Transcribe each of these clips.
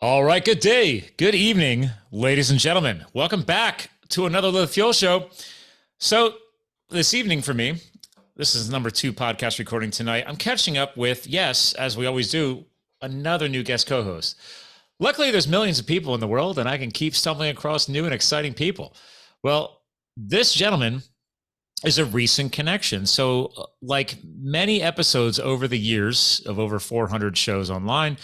All right, good day, good evening, ladies and gentlemen. Welcome back to another Live the Fuel show. So, this evening for me, this is number 2 podcast recording tonight. I'm catching up with, yes, as we always do, another new guest co-host. Luckily, there's millions of people in the world, and I can keep stumbling across new and exciting people. Well, this gentleman is a recent connection. So, like many episodes over the years of over 400 shows online,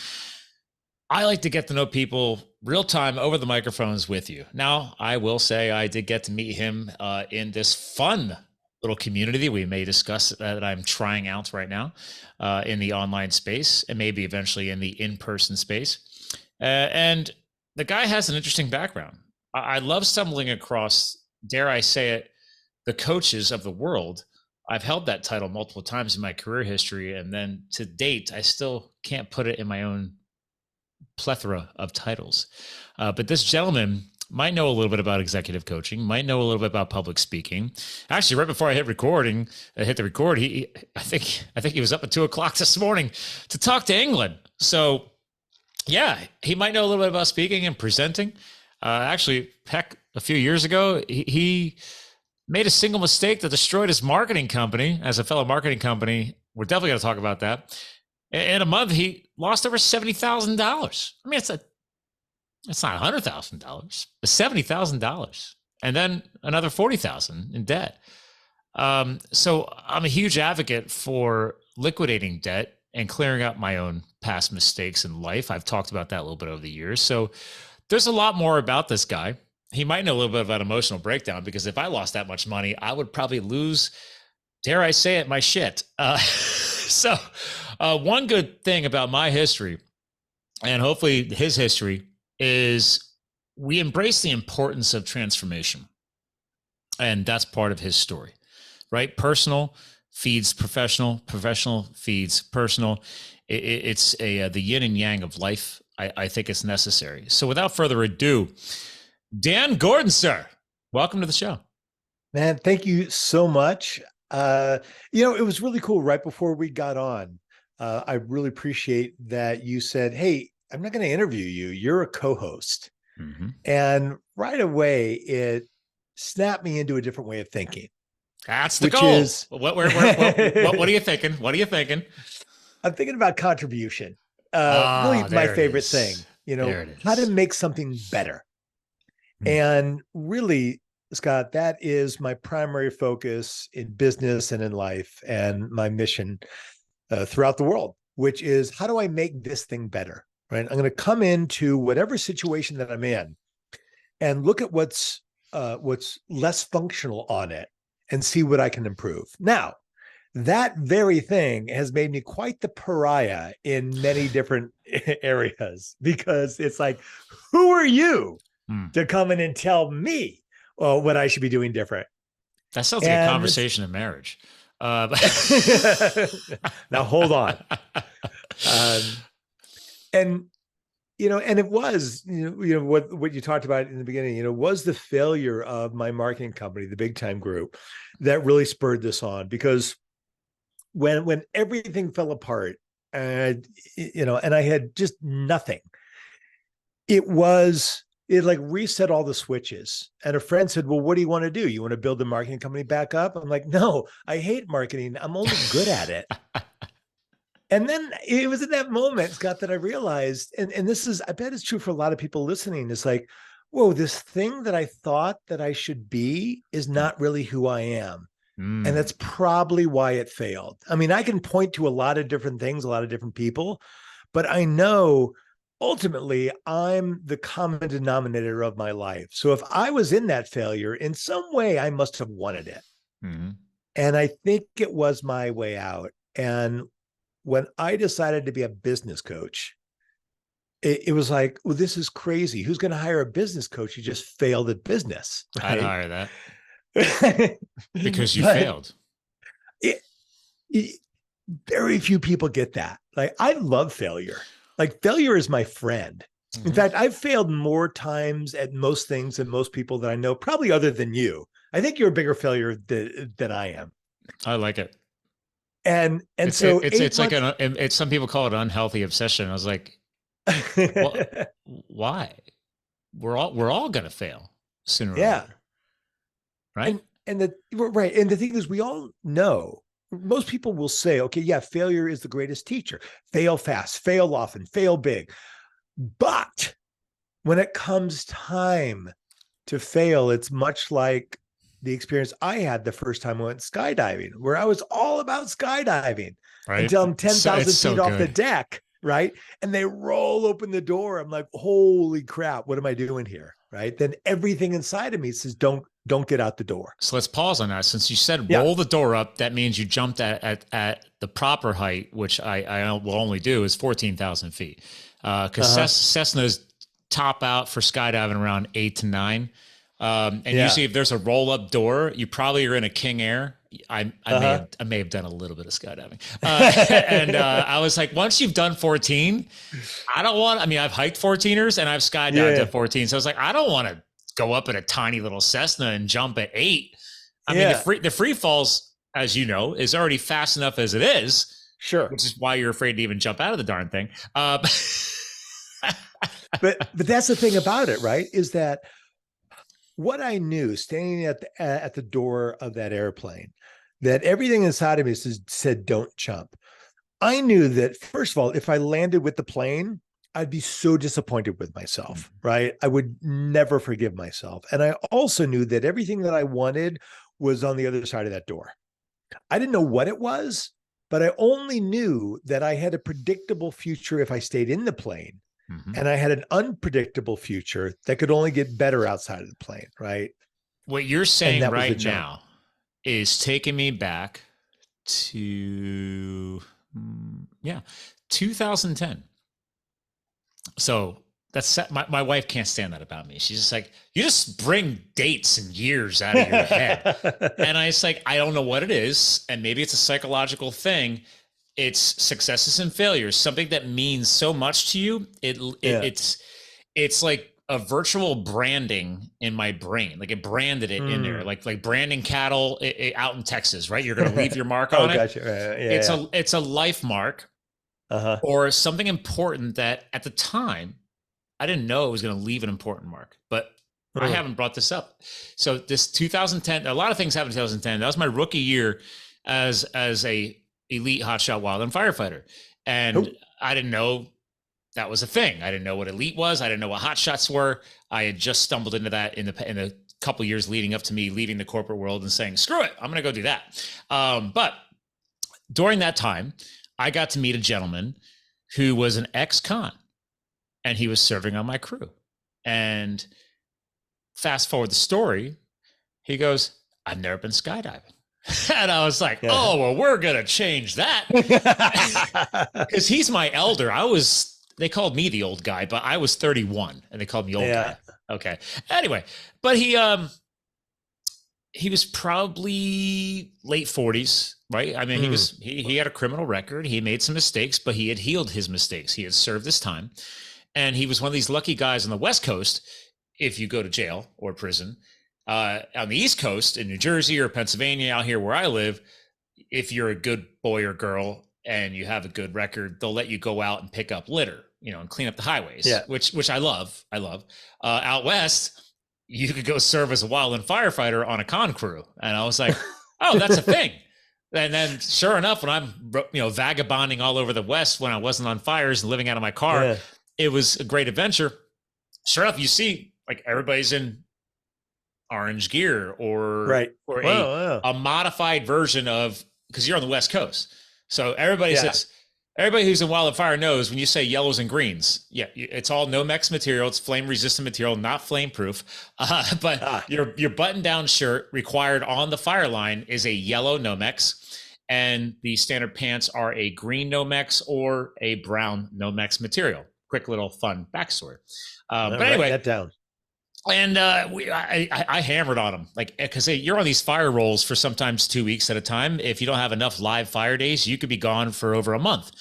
I like to get to know people real time over the microphones with you. Now, I will say I did get to meet him in this fun little community we may discuss that I'm trying out right now in the online space and maybe eventually in the in-person space. And the guy has an interesting background. I love stumbling across, dare I say it, the coaches of the world. I've held that title multiple times in my career history. And then to date, I still can't put it in my own plethora of titles. But this gentleman might know a little bit about executive coaching, might know a little bit about public speaking. Actually, right before I hit the record, I think he was up at 2:00 this morning to talk to England. So yeah, he might know a little bit about speaking and presenting. Actually, heck, a few years ago, he made a single mistake that destroyed his marketing company. As a fellow marketing company, we're definitely going to talk about that. In a month, he lost over $70,000. I mean, it's not $100,000, but $70,000, and then another $40,000 in debt. So I'm a huge advocate for liquidating debt and clearing up my own past mistakes in life. I've talked about that a little bit over the years. So there's a lot more about this guy. He might know a little bit about emotional breakdown, because if I lost that much money, I would probably lose, dare I say it, my shit. So one good thing about my history, and hopefully his history, is we embrace the importance of transformation. And that's part of his story, right? Personal feeds professional, professional feeds personal. It's the yin and yang of life. I think it's necessary. So without further ado, Dan Gordon, sir, welcome to the show. Man, thank you so much. It was really cool right before we got on. I really appreciate that you said, hey, I'm not going to interview you. You're a co-host. Mm-hmm. And right away, it snapped me into a different way of thinking. That's the goal. What are you thinking? What are you thinking? I'm thinking about contribution. Really my favorite thing, how to make something better. Mm-hmm. And really, Scott, that is my primary focus in business and in life, and my mission throughout the world, which is, how do I make this thing better, right? I'm going to come into whatever situation that I'm in and look at what's less functional on it and see what I can improve. Now, that very thing has made me quite the pariah in many different areas, because it's like, who are you to come in and tell me what I should be doing different? That sounds like a conversation in marriage. Now hold on. And it was, what you talked about in the beginning, was the failure of my marketing company, the Big Time Group, that really spurred this on. Because when everything fell apart, and I had just nothing, it like reset all the switches. And a friend said, well, what do you want to do? You want to build the marketing company back up? I'm like, no, I hate marketing. I'm only good at it. And then it was at that moment, Scott, that I realized, and this is, I bet it's true for a lot of people listening, it's like, whoa, this thing that I thought that I should be is not really who I am. And that's probably why it failed. I mean, I can point to a lot of different things, a lot of different people, but I know ultimately I'm the common denominator of my life. So if I was in that failure, in some way, I must have wanted it. Mm-hmm. And I think it was my way out. And when I decided to be a business coach, it was like, well, this is crazy. Who's going to hire a business coach who just failed at business? Right? I'd hire that. Because you failed. Very few people get that. Like, I love failure. Like, failure is my friend. Mm-hmm. In fact, I've failed more times at most things than most people that I know, probably other than you. I think you're a bigger failure than I am. I like it. And it's like some people call it unhealthy obsession. I was like, What? Why? We're all gonna fail sooner or Yeah. later, right? And the thing is, we all know, most people will say, okay, yeah, failure is the greatest teacher. Fail fast, fail often, fail big. But when it comes time to fail, it's much like the experience I had the first time I went skydiving, where I was all about skydiving Right. until I'm So it's 10,000 so feet off the good. deck, right? And they roll open the door. I'm like, holy crap, what am I doing here? Right. Then everything inside of me says, don't get out the door. So let's pause on that. Since you said Yeah. roll the door up, that means you jumped at the proper height, which I will only do is 14,000 feet. Because Cessna's top out for skydiving around 8 to 9. And usually if there's a roll up door, you probably are in a King Air. I may have done a little bit of skydiving. And I was like, once you've done 14, I've hiked 14ers and I've skydived at 14. So I was like, I don't want to go up in a tiny little Cessna and jump at 8. I mean, the free falls, as you know, is already fast enough as it is. Sure. Which is why you're afraid to even jump out of the darn thing. But that's the thing about it, right? Is that what I knew standing at the door of that airplane, that everything inside of me said, don't jump. I knew that, first of all, if I landed with the plane, I'd be so disappointed with myself, right? I would never forgive myself. And I also knew that everything that I wanted was on the other side of that door. I didn't know what it was, but I only knew that I had a predictable future if I stayed in the plane. And I had an unpredictable future that could only get better outside of the plane, right? What you're saying right now is taking me back to 2010. So that's my wife can't stand that about me. She's just like, you just bring dates and years out of your head. And I was like, I don't know what it is. And maybe it's a psychological thing. It's successes and failures, something that means so much to you. It's like a virtual branding in my brain. Like it branded it in there, like branding cattle out in Texas, right? You're going to leave your mark on it. Gotcha. It's a life mark or something important that at the time I didn't know it was going to leave an important mark, but I haven't brought this up. So this 2010, a lot of things happened in 2010. That was my rookie year as a elite hotshot wildland firefighter. And I didn't know that was a thing. I didn't know what elite was. I didn't know what hotshots were. I had just stumbled into that in the couple of years leading up to me leaving the corporate world and saying, screw it, I'm going to go do that. But during that time, I got to meet a gentleman who was an ex-con and he was serving on my crew. And fast forward the story, he goes, I've never been skydiving. And I was like, oh, well, we're going to change that. Because he's my elder. They called me the old guy, but I was 31 and they called me old guy. Okay. Anyway, but he was probably late 40s, right? I mean, he had a criminal record. He made some mistakes, but he had healed his mistakes. He had served his time. And he was one of these lucky guys on the West Coast. If you go to jail or prison, on the East Coast in New Jersey or Pennsylvania, out here where I live, if you're a good boy or girl and you have a good record, they'll let you go out and pick up litter, and clean up the highways, which I love. Out West, you could go serve as a wildland firefighter on a con crew. And I was like, oh, that's a thing. And then sure enough, when I'm, vagabonding all over the West, when I wasn't on fires and living out of my car, it was a great adventure. Sure enough, you see like everybody's in orange gear or a modified version of, because you're on the West Coast. So everybody says, everybody who's in wildland fire knows when you say yellows and greens, it's all Nomex material. It's flame resistant material, not flame proof. But your button down shirt required on the fire line is a yellow Nomex, and the standard pants are a green Nomex or a brown Nomex material. Quick little fun backstory. But anyway, that down. And I hammered on them, like, because you're on these fire rolls for sometimes 2 weeks at a time. If you don't have enough live fire days, you could be gone for over a month.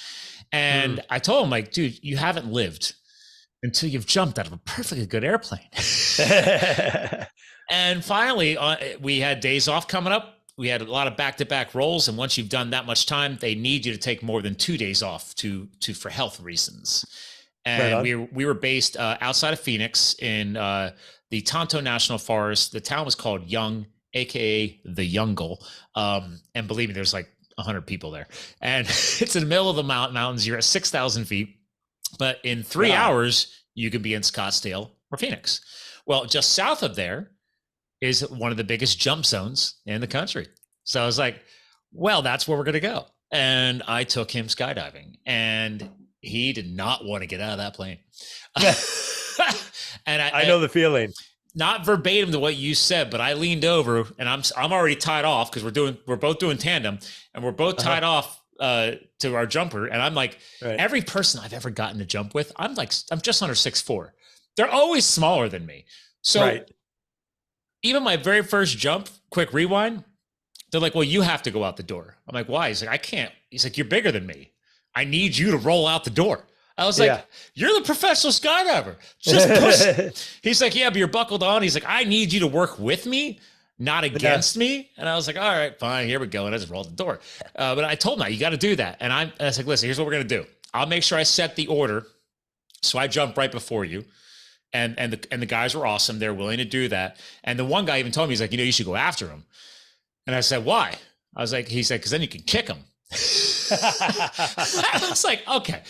And I told him, like, dude, you haven't lived until you've jumped out of a perfectly good airplane. And finally, we had days off coming up. We had a lot of back-to-back rolls. And once you've done that much time, they need you to take more than 2 days off for health reasons. And we were based outside of Phoenix in the Tonto National Forest. The town was called Young, aka the Youngle. And believe me, there's like 100 people there. And it's in the middle of the mountains. You're at 6,000 feet. But in 3 hours, you can be in Scottsdale or Phoenix. Well, just south of there is one of the biggest jump zones in the country. So I was like, well, that's where we're going to go. And I took him skydiving, and he did not want to get out of that plane. And I know the feeling. Not verbatim to what you said, but I leaned over, and I'm already tied off because we're both doing tandem, and we're both tied off to our jumper. And I'm like, every person I've ever gotten to jump with, I'm just under 6'4". They're always smaller than me. So even my very first jump, quick rewind, they're like, well, you have to go out the door. I'm like, why? He's like, I can't. He's like, you're bigger than me. I need you to roll out the door. I was like, you're the professional skydiver. Just push. He's like, yeah, but you're buckled on. He's like, I need you to work with me, not against me. And I was like, all right, fine, here we go. And I just rolled the door. But I told him, you got to do that. And I was like, listen, here's what we're going to do. I'll make sure I set the order. So I jump right before you. And the guys were awesome. They're willing to do that. And the one guy even told me, he's like, you should go after him. And I said, why? I was like, he said, because then you can kick him. I was like, okay.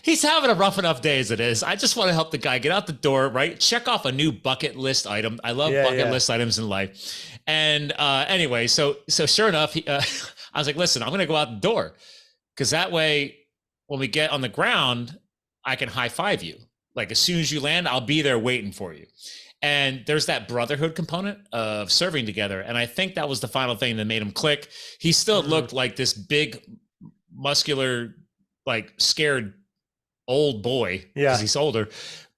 He's having a rough enough day as it is. I just want to help the guy get out the door, right? Check off a new bucket list item. I love bucket list items in life. And anyway, so sure enough, I was like, listen, I'm going to go out the door, because that way, when we get on the ground, I can high five you. Like as soon as you land, I'll be there waiting for you. And there's that brotherhood component of serving together. And I think that was the final thing that made him click. He still looked like this big, muscular, like scared old boy, because he's older,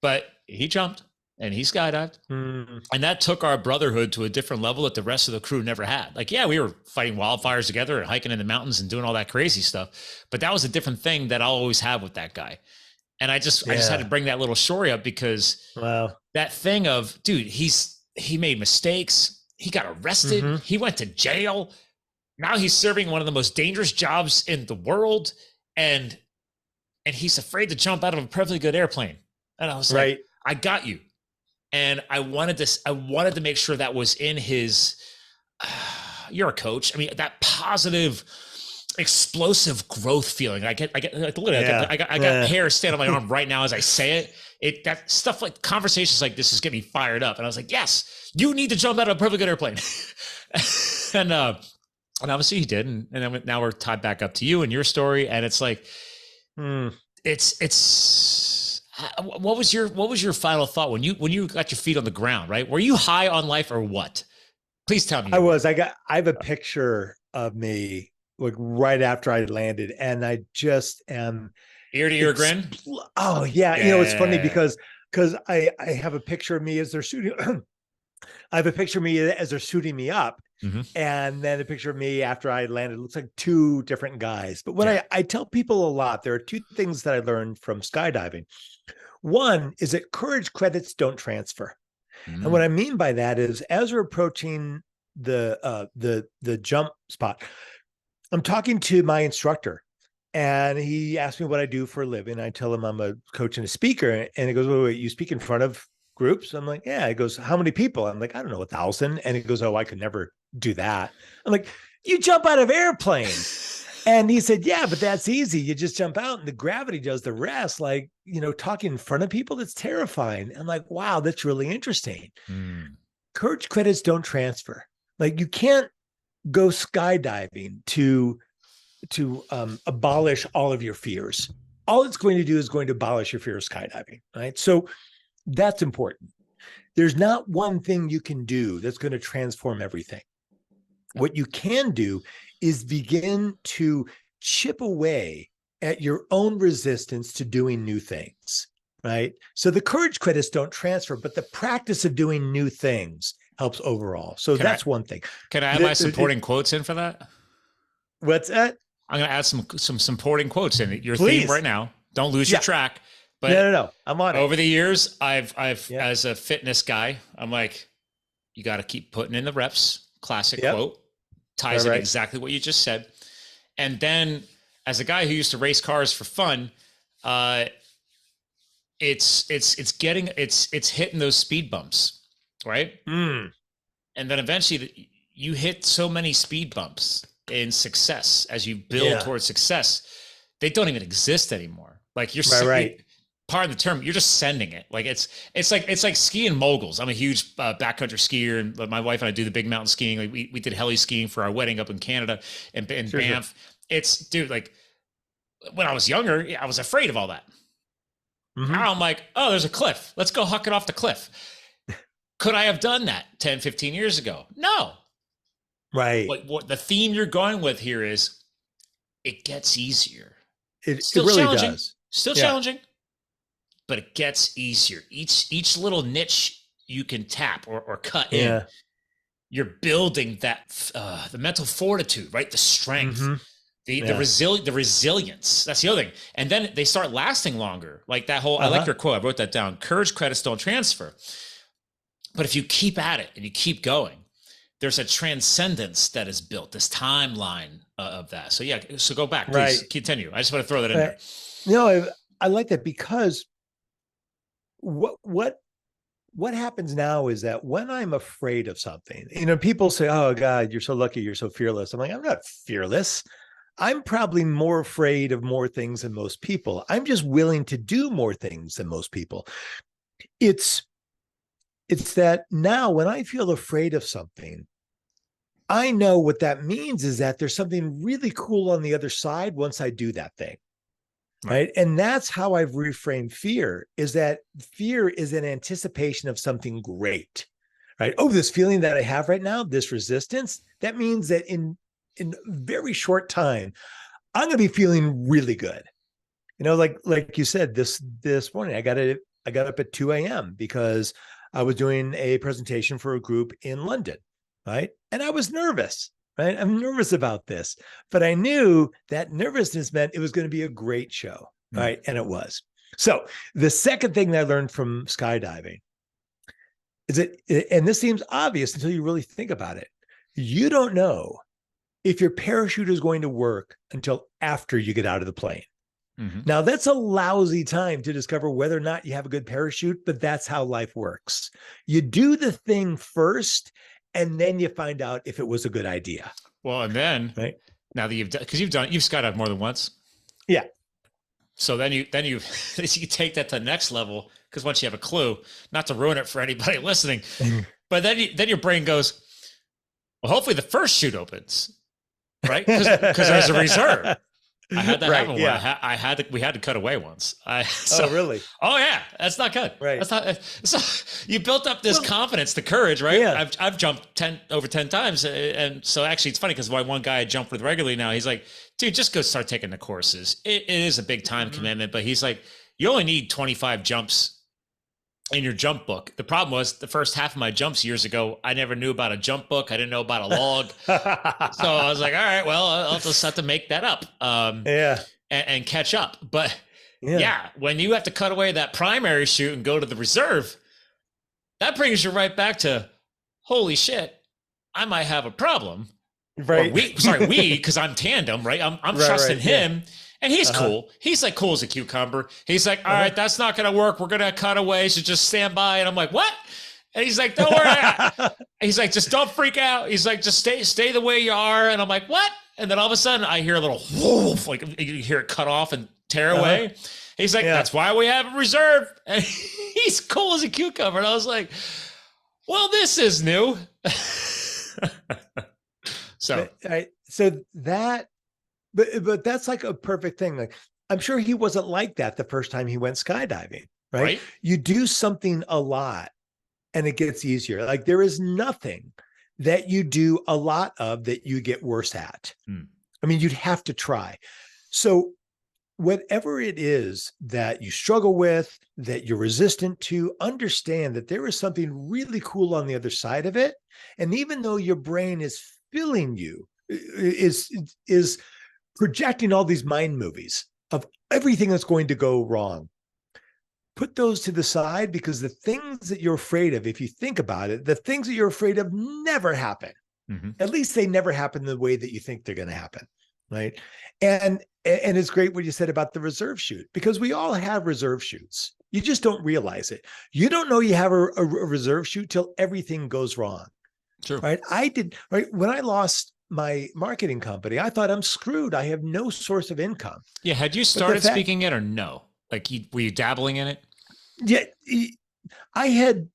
but he jumped and he skydived. And that took our brotherhood to a different level that the rest of the crew never had. Like, yeah, we were fighting wildfires together and hiking in the mountains and doing all that crazy stuff, but that was a different thing that I'll always have with that guy. And I just had to bring that little story up, because that thing of, dude, he made mistakes. He got arrested. He went to jail. Now he's serving one of the most dangerous jobs in the world. And he's afraid to jump out of a perfectly good airplane. And I was like, I got you. And I wanted to make sure that was in his, you're a coach. I mean, that positive, explosive growth feeling. I got hair standing on my arm right now as I say it. That stuff, like conversations like this, is getting me fired up. And I was like, yes, you need to jump out of a perfectly good airplane. and obviously he did. And then now we're tied back up to you and your story. And it's like, it's what was your final thought when you got your feet on the ground, right? Were you high on life or what? Please tell me. I have a picture of me like right after I landed, and I just am ear to ear grin. Oh yeah. It's funny because I have a picture of me as they're shooting. I have a picture of me as they're shooting me up. And then a picture of me after I landed. It looks like two different guys. But when I tell people a lot, there are two things that I learned from skydiving. One is that courage credits don't transfer. And what I mean by that is, as we're approaching the jump spot, I'm talking to my instructor, and he asked me what I do for a living. I tell him I'm a coach and a speaker. And he goes, wait, you speak in front of groups? I'm like, yeah. He goes, how many people? I'm like, I don't know, 1,000. And he goes, oh, I could never do that. I'm like, you jump out of airplanes. And he said, yeah, but that's easy. You just jump out and the gravity does the rest. Like, talking in front of people, that's terrifying. I'm like, wow, that's really interesting. Courage credits don't transfer. Like, you can't go skydiving to abolish all of your fears. All it's going to do is going to abolish your fear of skydiving, right? So that's important. There's not one thing you can do that's going to transform everything. What you can do is begin to chip away at your own resistance to doing new things, right? So the courage credits don't transfer, but the practice of doing new things helps overall. So that's one thing. Can I add my supporting quotes in for that? What's that? I'm going to add some supporting quotes in your theme right now. Don't lose your track. But no. I'm on it. Over the years, I've as a fitness guy, I'm like, you got to keep putting in the reps. Classic quote. Ties in exactly what you just said. And then, as a guy who used to race cars for fun, it's hitting those speed bumps, right? Mm. And then eventually you hit so many speed bumps in success as you build Yeah. towards success, they don't even exist anymore. Like Right. pardon the term, you're just sending it. Like it's like skiing moguls. I'm a huge backcountry skier, and my wife and I do the big mountain skiing. Like we did heli skiing for our wedding up in Canada and in Sure. Banff. It's dude, like when I was younger, I was afraid of all that. Now I'm like, oh, there's a cliff. Let's go huck it off the cliff. Could I have done that 10, 15 years ago? No. Right. What the theme you're going with here is it gets easier. It Still really challenging. does. Still challenging, but it gets easier. Each little niche you can tap or cut in, you're building that the mental fortitude, right? The strength, the resilience. That's the other thing. And then they start lasting longer. Like that whole, I like your quote. I wrote that down. Courage credits don't transfer. But if you keep at it and you keep going, there's a transcendence that is built, this timeline of that. So yeah, so go back, please continue. I just want to throw that in there. No, I like that, because what happens now is that when I'm afraid of something, people say, oh God, you're so lucky, you're so fearless. I'm like, I'm not fearless. I'm probably more afraid of more things than most people. I'm just willing to do more things than most people. It's that now when I feel afraid of something, I know what that means is that there's something really cool on the other side once I do that thing. Right. And that's how I've reframed fear, is that fear is an anticipation of something great. Right. Oh, this feeling that I have right now, this resistance, that means that in very short time, I'm going to be feeling really good. Like you said, this morning, I got up at 2 a.m. because I was doing a presentation for a group in London. Right. And I was nervous. Right. I'm nervous about this, but I knew that nervousness meant it was going to be a great show. Right. And it was. So the second thing that I learned from skydiving is that, and this seems obvious until you really think about it, you don't know if your parachute is going to work until after you get out of the plane. Now, that's a lousy time to discover whether or not you have a good parachute, but that's how life works. You do the thing first, and then you find out if it was a good idea. Well, and then now that you've skydived more than once. Yeah. So then you take that to the next level, because once you have a clue, not to ruin it for anybody listening, but then your brain goes, well, hopefully the first chute opens, right? Because there's a reserve. I had that happen. Yeah. We had to cut away once. Oh, really? Oh yeah. That's not good. Right. That's not, so you built up this confidence, the courage, right? Yeah. I've jumped over 10 times. And so actually it's funny because one guy I jump with regularly now, he's like, dude, just go start taking the courses. It is a big time commitment, but he's like, you only need 25 jumps in your jump book. The problem was the first half of my jumps years ago, I never knew about a jump book. I didn't know about a log. So I was like, all right, well, I'll just have to make that up and catch up. But yeah, when you have to cut away that primary chute and go to the reserve, that brings you right back to, holy shit, I might have a problem. Right. We, because I'm tandem, right? I'm trusting him. Yeah. And he's cool. He's like cool as a cucumber. He's like, all right, that's not going to work. We're going to cut away. So just stand by. And I'm like, what? And he's like, don't worry. He's like, just don't freak out. He's like, just stay the way you are. And I'm like, what? And then all of a sudden I hear a little whoof, like you hear it cut off and tear away. He's like, that's why we have a reserve. And he's cool as a cucumber. And I was like, well, this is new. So that, but that's like a perfect thing. Like, I'm sure he wasn't like that the first time he went skydiving, right? You do something a lot and it gets easier. Like there is nothing that you do a lot of that you get worse at. I mean, you'd have to try. So whatever it is that you struggle with, that you're resistant to, understand that there is something really cool on the other side of it. And even though your brain is filling you, is projecting all these mind movies of everything that's going to go wrong, put those to the side, because the things that you're afraid of, if you think about it, the things that you're afraid of never happen. At least they never happen the way that you think they're going to happen. Right. And it's great what you said about the reserve chute, because we all have reserve chutes. You just don't realize it. You don't know you have a reserve chute till everything goes wrong. True. Right. I did. Right. When I lost my marketing company, I thought I'm screwed. I have no source of income. Yeah. Had you But the started fact, speaking yet or no? Like, were you dabbling in it? yeah, I had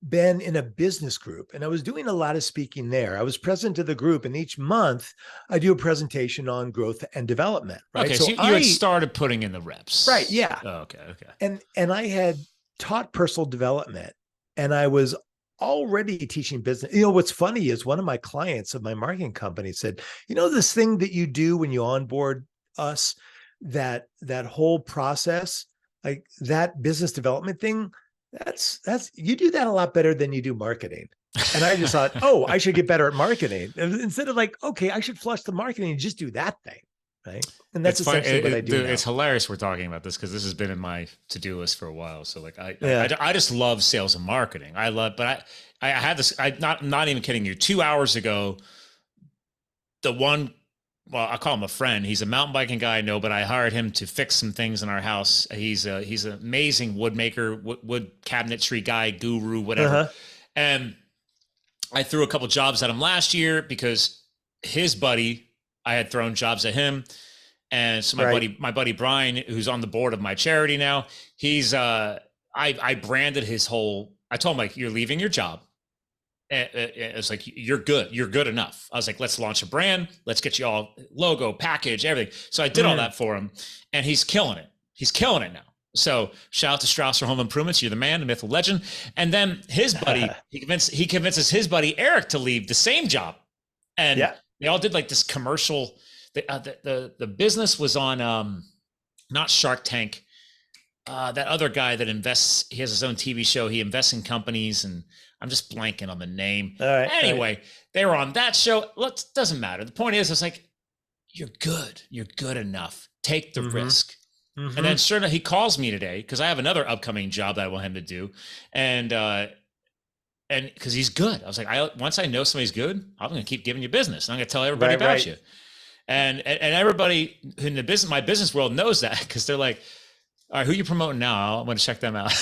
been in a business group and I was doing a lot of speaking there. I was president of the group, and each month I do a presentation on growth and development. Right. Okay. So So you had started putting in the reps. right. Yeah. Oh, okay. Okay. And I had taught personal development, and I was already teaching business. What's funny is one of my clients of my marketing company said, this thing that you do when you onboard us, that whole process, like that business development thing, that's you do that a lot better than you do marketing. And I just thought, oh, I should get better at marketing. Instead of like, okay, I should flush the marketing and just do that thing. Right. And that's essentially what I do now. It's hilarious we're talking about this because this has been in my to-do list for a while. So like Yeah. I just love sales and marketing. But I had this, I'm not even kidding you. 2 hours ago, I call him a friend. He's a mountain biking guy I know, but I hired him to fix some things in our house. He's an amazing wood maker, wood cabinetry guy, guru, whatever. And I threw a couple jobs at him last year because his buddy, I had thrown jobs at him. And so my buddy Brian, who's on the board of my charity now, he's I branded his whole, I told him, like, you're leaving your job. And it's like, you're good enough. I was like, let's launch a brand. Let's get you all logo, package, everything. So I did all that for him, and he's killing it. He's killing it now. So shout out to Strausser Home Improvements. You're the man, the myth, the legend. And then his buddy, he convinces his buddy Eric to leave the same job. And they all did like this commercial. The business was on not Shark Tank. That other guy that invests, he has his own TV show. He invests in companies, and I'm just blanking on the name. Anyway, they were on that show. Look, doesn't matter. The point is, it's like, you're good. You're good enough. Take the risk. And then sure enough, he calls me today because I have another upcoming job that I want him to do. And because he's good. I was like, once I know somebody's good, I'm going to keep giving you business. And I'm going to tell everybody about you. And everybody in my business world knows that, because they're like, all right, who are you promoting now? I'm going to check them out.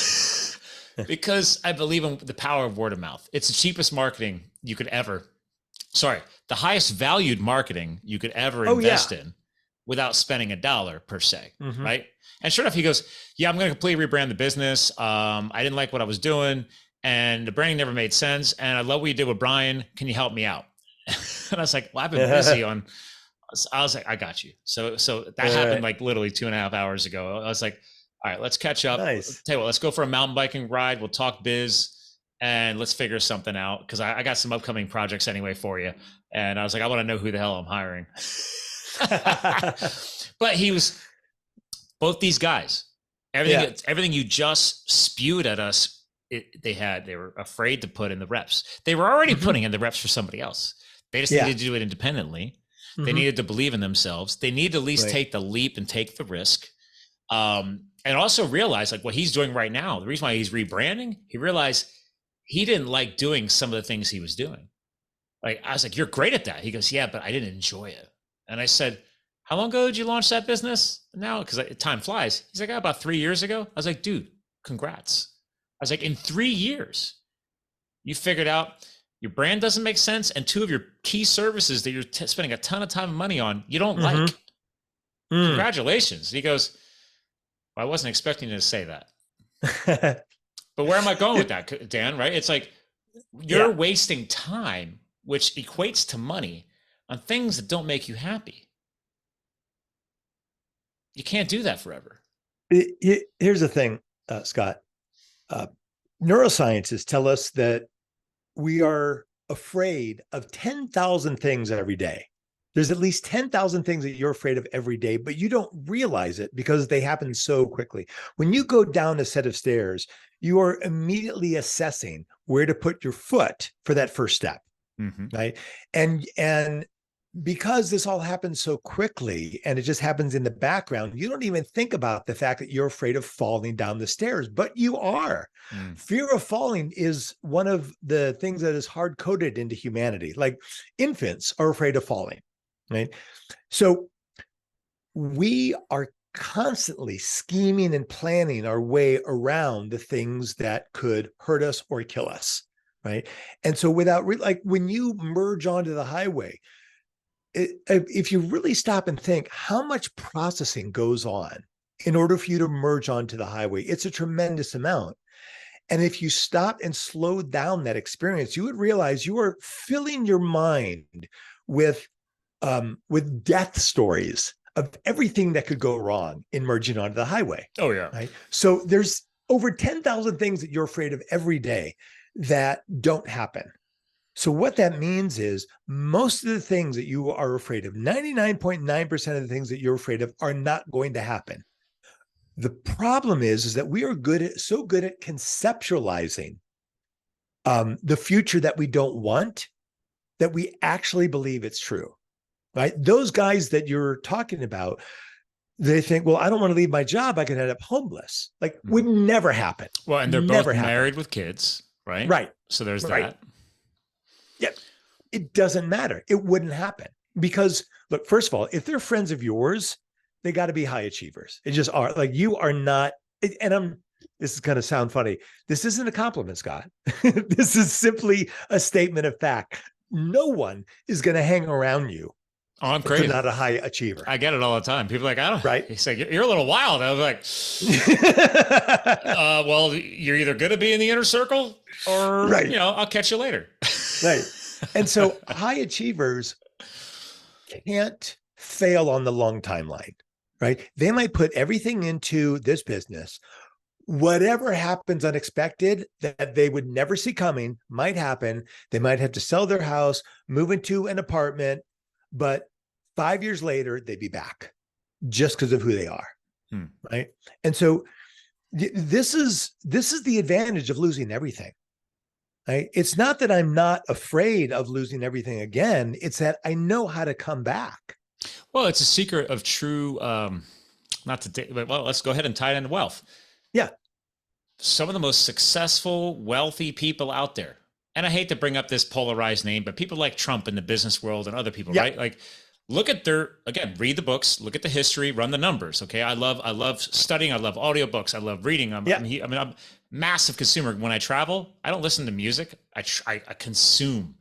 Because I believe in the power of word of mouth. It's the cheapest marketing you could ever, the highest valued marketing you could ever invest in without spending $1 per se. Right. And sure enough, he goes, yeah, I'm going to completely rebrand the business. I didn't like what I was doing, and the branding never made sense. And I love what you did with Brian. Can you help me out? And I was like, well, I've been busy I was like, I got you. So that happened like literally 2.5 hours ago. I was like, all right, let's catch up. Nice. Tell you what, let's go for a mountain biking ride. We'll talk biz and let's figure something out, because I got some upcoming projects anyway for you. And I was like, I want to know who the hell I'm hiring. But both these guys, everything you just spewed at us, they were afraid to put in the reps. They were already putting in the reps for somebody else. They just needed to do it independently. They needed to believe in themselves. They need to at least take the leap and take the risk. And also realize, like, what he's doing right now, the reason why he's rebranding, he realized he didn't like doing some of the things he was doing. Like, I was like, you're great at that. He goes, yeah, but I didn't enjoy it. And I said, how long ago did you launch that business? Now, because time flies. He's like, about 3 years ago. I was like, dude, congrats. I was like, in 3 years, you figured out your brand doesn't make sense, and 2 of your key services that you're spending a ton of time and money on, you don't like. Congratulations. And he goes, well, I wasn't expecting you to say that. But where am I going with that, Dan? Right? It's like, you're wasting time, which equates to money, on things that don't make you happy. You can't do that forever. Here's the thing, Scott. Neuroscientists tell us that we are afraid of 10,000 things every day. There's at least 10,000 things that you're afraid of every day, but you don't realize it because they happen so quickly. When you go down a set of stairs, you are immediately assessing where to put your foot for that first step, right? And because this all happens so quickly and it just happens in the background, you don't even think about the fact that you're afraid of falling down the stairs, but you are. Fear of falling is one of the things that is hard coded into humanity. Like, infants are afraid of falling, right? So we are constantly scheming and planning our way around the things that could hurt us or kill us, right? And so without like when you merge onto the highway, if you really stop and think how much processing goes on in order for you to merge onto the highway, it's a tremendous amount. And if you stop and slow down that experience, you would realize you are filling your mind with death stories of everything that could go wrong in merging onto the highway. Oh, yeah. Right. So there's over 10,000 things that you're afraid of every day that don't happen. So what that means is most of the things that you are afraid of, 99.9% of the things that you're afraid of are not going to happen. The problem is that we are so good at conceptualizing the future that we don't want that we actually believe it's true, right? Those guys that you're talking about, they think, well, I don't want to leave my job. I could end up homeless. Like, would never happen. Well, and they're both married with kids, right? Right. So there's that. Yeah. It doesn't matter. It wouldn't happen because, look, first of all, if they're friends of yours, they got to be high achievers. It just are. Like, you are not, and this is going to sound funny. This isn't a compliment, Scott. This is simply a statement of fact. No one is going to hang around you. Oh, I'm crazy. Not a high achiever. I get it all the time. People are like, I don't. Right. He's like, you're a little wild. I was like, well, you're either going to be in the inner circle or, right. I'll catch you later. Right. And so high achievers can't fail on the long timeline, right? They might put everything into this business. Whatever happens unexpected that they would never see coming might happen. They might have to sell their house, move into an apartment, but 5 years later, they'd be back just because of who they are, right? And so this is the advantage of losing everything. Right? It's not that I'm not afraid of losing everything again. It's that I know how to come back. Well, it's a secret of true, let's go ahead and tie it into wealth. Yeah. Some of the most successful, wealthy people out there, and I hate to bring up this polarized name, but people like Trump in the business world and other people, right? Like, look at read the books, look at the history, run the numbers. Okay. I love studying. I love audiobooks. I love reading. I'm a massive consumer. When I travel, I don't listen to music. I consume.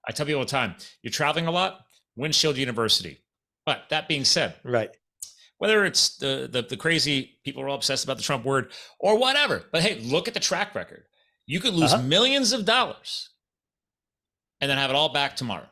I tell people all the time, you're traveling a lot, Windshield University. But that being said, right. Whether it's the crazy people are all obsessed about the Trump word or whatever, but hey, look at the track record. You could lose millions of dollars and then have it all back tomorrow.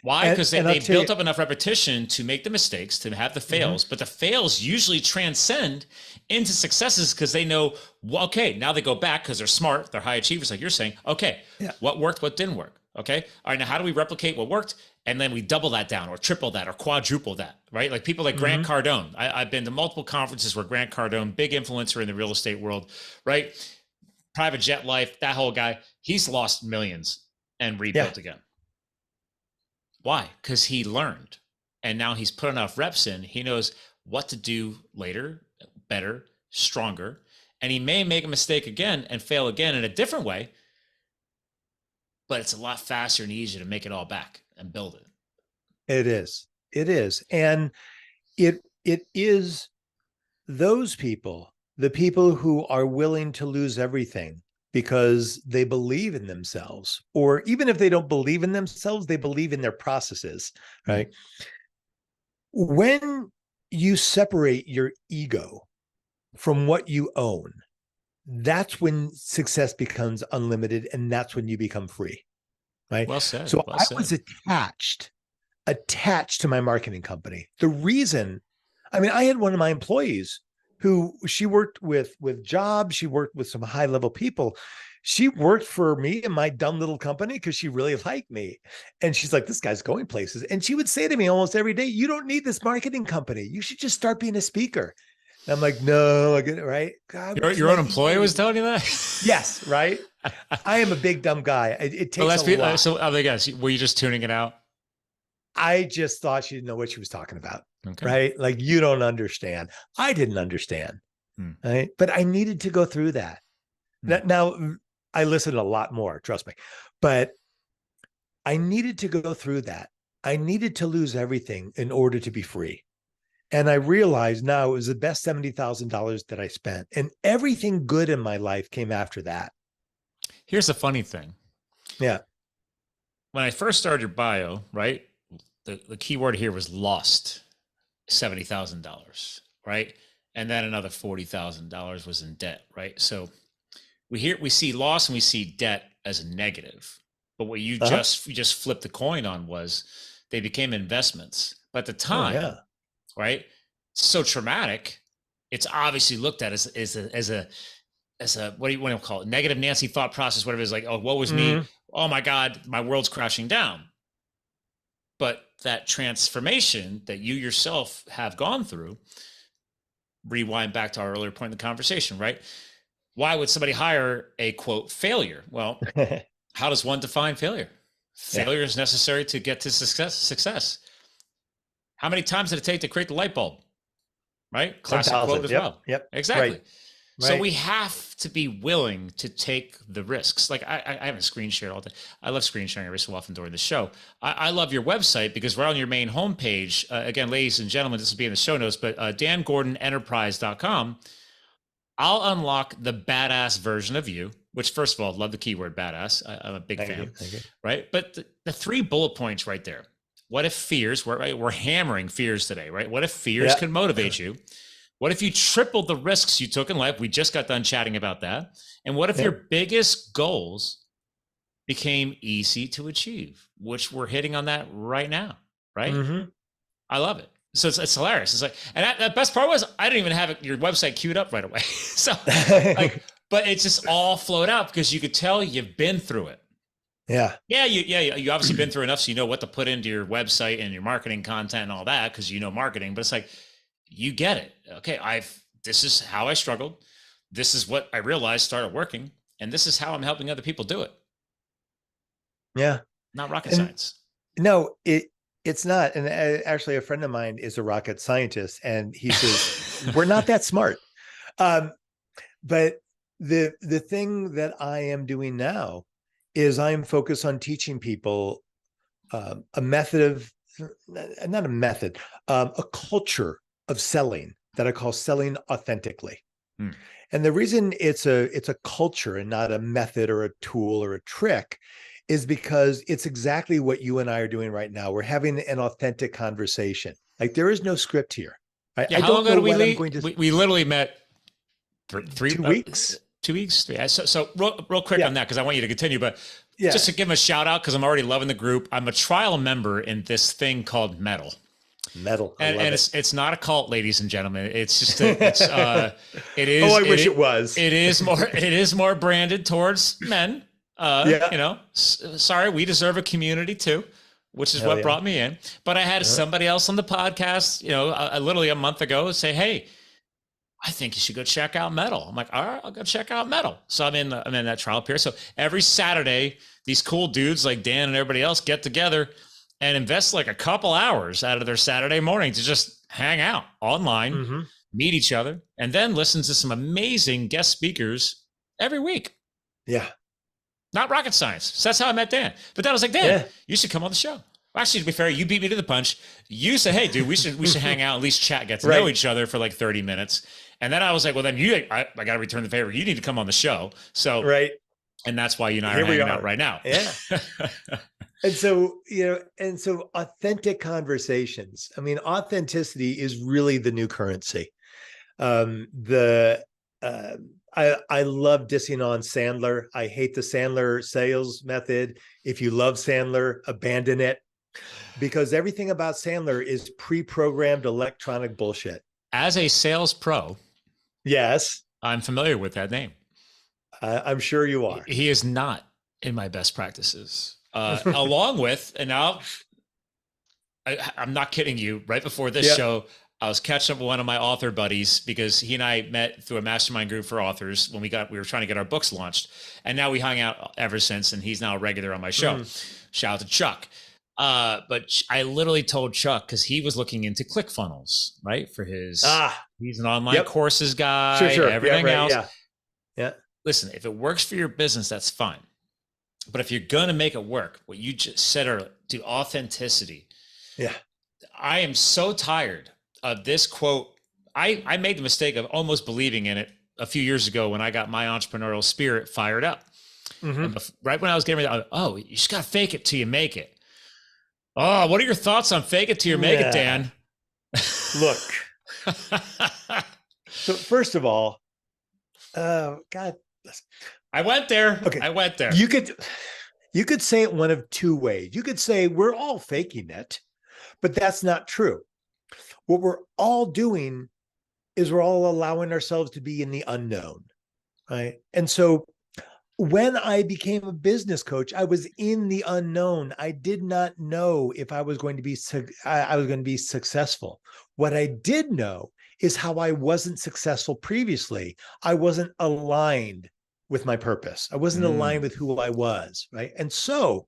Why? Because they built up enough repetition to make the mistakes, to have the fails, but the fails usually transcend into successes because they know, well, okay, now they go back because they're smart, they're high achievers, like you're saying. Okay, what worked, what didn't work? Okay, all right, now how do we replicate what worked? And then we double that down or triple that or quadruple that, right? Like people like Grant Cardone. I've been to multiple conferences where Grant Cardone, big influencer in the real estate world, right? Private jet life, that whole guy, he's lost millions and rebuilt again. Why? Because he learned, and now he's put enough reps in. He knows what to do later, better, stronger, and he may make a mistake again and fail again in a different way, but it's a lot faster and easier to make it all back and build it. It is. And it is those people, the people who are willing to lose everything because they believe in themselves, or even if they don't believe in themselves, they believe in their processes, right? When you separate your ego from what you own, that's when success becomes unlimited, and that's when you become free, right? Well said. So well I said. was attached to my marketing company. The reason, I had one of my employees who she worked with jobs. She worked with some high level people. She worked for me in my dumb little company because she really liked me. And she's like, this guy's going places. And she would say to me almost every day, you don't need this marketing company. You should just start being a speaker. And I'm like, no, I get it, right? God, your own employee was telling you that? Yes, right? I am a big dumb guy. It takes a lot. So I guess, were you just tuning it out? I just thought she didn't know what she was talking about. Okay. Right? Like, you don't understand. I didn't understand. Right? But I needed to go through that. Now, I listened a lot more, trust me. But I needed to go through that. I needed to lose everything in order to be free. And I realized now it was the best $70,000 that I spent. And everything good in my life came after that. Here's the funny thing. Yeah. When I first started your bio, right? The key word here was lost $70,000, right? And then another $40,000 was in debt, right? So we see loss and we see debt as a negative. But what you just flipped the coin on was they became investments. But at the time, right? So traumatic. It's obviously looked at as a what do you want to call it? Negative Nancy thought process, whatever it is, like, oh, woe was me. Oh my God, my world's crashing down. But that transformation that you yourself have gone through, rewind back to our earlier point in the conversation, right? Why would somebody hire a quote failure? Well, how does one define failure? Failure is necessary to get to success. How many times did it take to create the light bulb? Right? Classic quote as well. Yep. Exactly. Right. So we have to be willing to take the risks. Like I haven't screen shared all day. I love screen sharing every so often during the show. I love your website because we're on your main homepage. Again, ladies and gentlemen, this will be in the show notes, but dangordonenterprise.com. I'll unlock the badass version of you, which first of all, love the keyword badass. I'm a big fan, right? But the 3 bullet points right there. What if fears, we're hammering fears today, right? What if fears can motivate you? What if you tripled the risks you took in life? We just got done chatting about that. And what if your biggest goals became easy to achieve, which we're hitting on that right now, right? I love it. So it's hilarious. It's like, and the best part was I didn't even have your website queued up right away. So like, but it just all flowed out because you could tell you've been through it. Yeah. You obviously been through enough. So you know what to put into your website and your marketing content and all that, because you know marketing, but it's like, you get it. Okay. This is how I struggled. This is what I realized started working. And this is how I'm helping other people do it. Yeah. Not rocket science. No, it's not. And actually a friend of mine is a rocket scientist and he says, we're not that smart. But the thing that I am doing now is I'm focused on teaching people a culture of selling that I call selling authentically. And the reason it's a culture and not a method or a tool or a trick is because it's exactly what you and I are doing right now. We're having an authentic conversation. Like there is no script here. I don't know when I'm going to. We literally met 2 weeks. 2 weeks. Yeah. So real quick on that, because I want you to continue, but just to give them a shout out, because I'm already loving the group. I'm a trial member in this thing called Metal. And it's not a cult, ladies and gentlemen. It's just it is. Oh, I wish it was. It is more branded towards men. You know, sorry, we deserve a community too, which is what brought me in. But I had somebody else on the podcast, you know, literally a month ago say, hey, I think you should go check out Metal. I'm like, all right, I'll go check out Metal. So I'm in that trial period. So every Saturday, these cool dudes like Dan and everybody else get together and invest like a couple hours out of their Saturday morning to just hang out online, meet each other, and then listen to some amazing guest speakers every week. Yeah. Not rocket science. So that's how I met Dan. But then I was like, Dan, you should come on the show. Well, actually, to be fair, you beat me to the punch. You said, hey, dude, we should hang out, at least chat, get to know each other for like 30 minutes. And then I was like, well, then I got to return the favor. You need to come on the show. So, and that's why you and I are hanging out right now. Yeah. And so, authentic conversations. I mean, authenticity is really the new currency. I love dissing on Sandler. I hate the Sandler sales method. If you love Sandler, abandon it, because everything about Sandler is pre-programmed electronic bullshit. As a sales pro, yes, I'm familiar with that name. I'm sure you are. He is not in my best practices. Along with, and now I'm not kidding you, right before this show, I was catching up with one of my author buddies because he and I met through a mastermind group for authors when we were trying to get our books launched. And now we hung out ever since, and he's now a regular on my show. Shout out to Chuck. But I literally told Chuck, because he was looking into ClickFunnels, right? For his, he's an online courses guy, everything else. Yeah. Listen, if it works for your business, that's fine. But if you're going to make it work, what you just said earlier, to authenticity. Yeah. I am so tired this quote, I made the mistake of almost believing in it a few years ago when I got my entrepreneurial spirit fired up. And right when I was getting ready, oh, you just got to fake it till you make it. Oh, what are your thoughts on fake it till you make it, Dan? Look. So first of all, God, I went there. Okay. I went there. You could say it one of two ways. You could say we're all faking it, but that's not true. What we're all doing is we're all allowing ourselves to be in the unknown, right? And so when I became a business coach, I was in the unknown. I did not know if I was going to be successful. What I did know is how I wasn't successful previously. I wasn't aligned with my purpose. I wasn't aligned with who I was, right? And so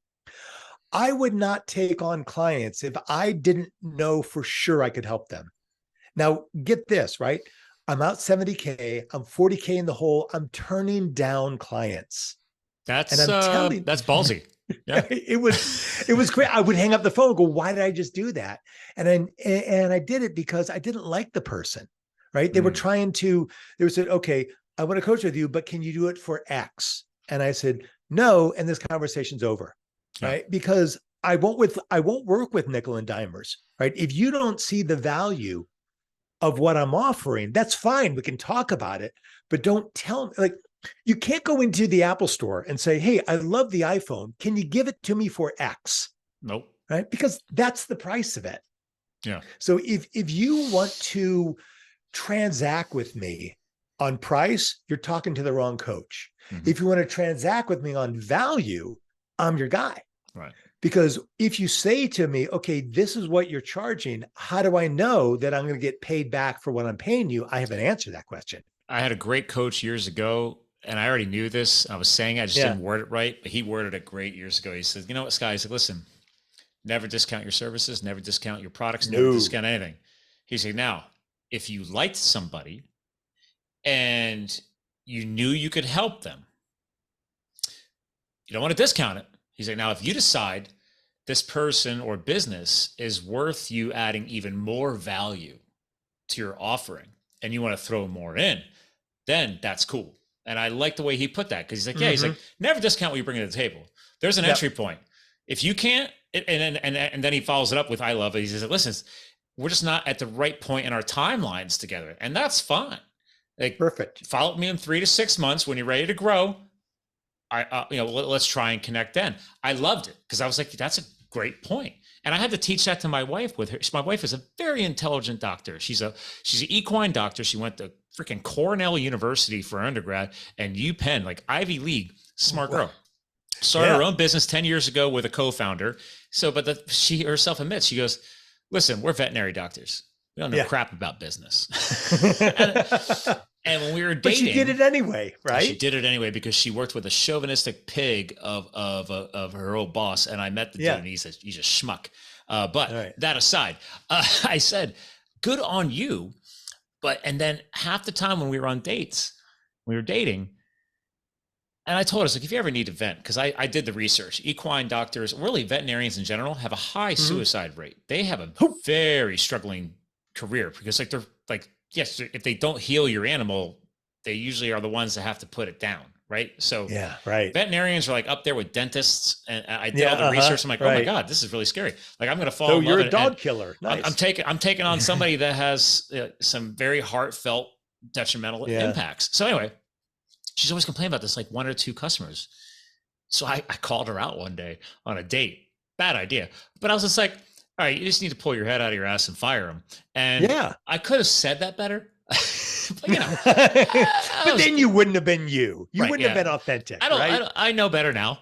I would not take on clients if I didn't know for sure I could help them. Now, get this, right? I'm out 70K, I'm 40K in the hole. I'm turning down clients. That's ballsy. Yeah. It was great. I would hang up the phone and go, why did I just do that? And I did it because I didn't like the person, right? They were said, okay, I want to coach with you, but can you do it for X? And I said, no. And this conversation's over, right? Because I won't work with nickel and dimers, right? If you don't see the value of what I'm offering, that's fine. We can talk about it, but don't tell me, like, you can't go into the Apple store and say, hey, I love the iPhone. Can you give it to me for X? Nope. Right? Because that's the price of it. Yeah. So if you want to transact with me on price, you're talking to the wrong coach. If you want to transact with me on value, I'm your guy. Right. Because if you say to me, okay, this is what you're charging, how do I know that I'm going to get paid back for what I'm paying you? I haven't answered that question. I had a great coach years ago, and I already knew this. I was saying I just didn't word it right, but he worded it great years ago. He said, you know what, Sky? He said, listen, never discount your services, never discount your products, never discount anything. He said, now, if you liked somebody and you knew you could help them, you don't want to discount it. He's like, now, if you decide this person or business is worth you adding even more value to your offering and you want to throw more in, then that's cool. And I like the way he put that, because he's like, yeah, he's like, never discount what you bring to the table. There's an entry point. If you can't, and then he follows it up with, I love it. He says, listen, we're just not at the right point in our timelines together. And that's fine. Like, perfect. Follow me in 3 to 6 months when you're ready to grow. Let's try and connect then. I loved it because I was like, that's a great point. And I had to teach that to my wife with her. My wife is a very intelligent doctor. She's an equine doctor. She went to freaking Cornell University for undergrad and UPenn, like Ivy League, smart girl. Started her own business 10 years ago with a co-founder. So, but she herself admits, she goes, listen, we're veterinary doctors. We don't know crap about business. And when we were dating, but she did it anyway, right? She did it anyway because she worked with a chauvinistic pig of her old boss, and I met the dude, and he's a schmuck. But that aside, I said, "Good on you." And then half the time when we were on dates, we were dating, and I told her, like, if you ever need to vent, because I did the research, equine doctors, really veterinarians in general, have a high suicide rate. They have a very struggling career because, like, they're like, yes, if they don't heal your animal, they usually are the ones that have to put it down, right? So veterinarians are like up there with dentists, and I did all the research. I'm like, oh my God, this is really scary. Like, I'm going to fall in love. So you're a dog killer. Nice. I'm taking on somebody that has some very heartfelt detrimental impacts. So anyway, she's always complaining about this, like 1 or 2 customers. So I called her out one day on a date. Bad idea. But I was just like, all right, you just need to pull your head out of your ass and fire him. And I could have said that better. But, but then you wouldn't have been you. You wouldn't have been authentic. I know better now.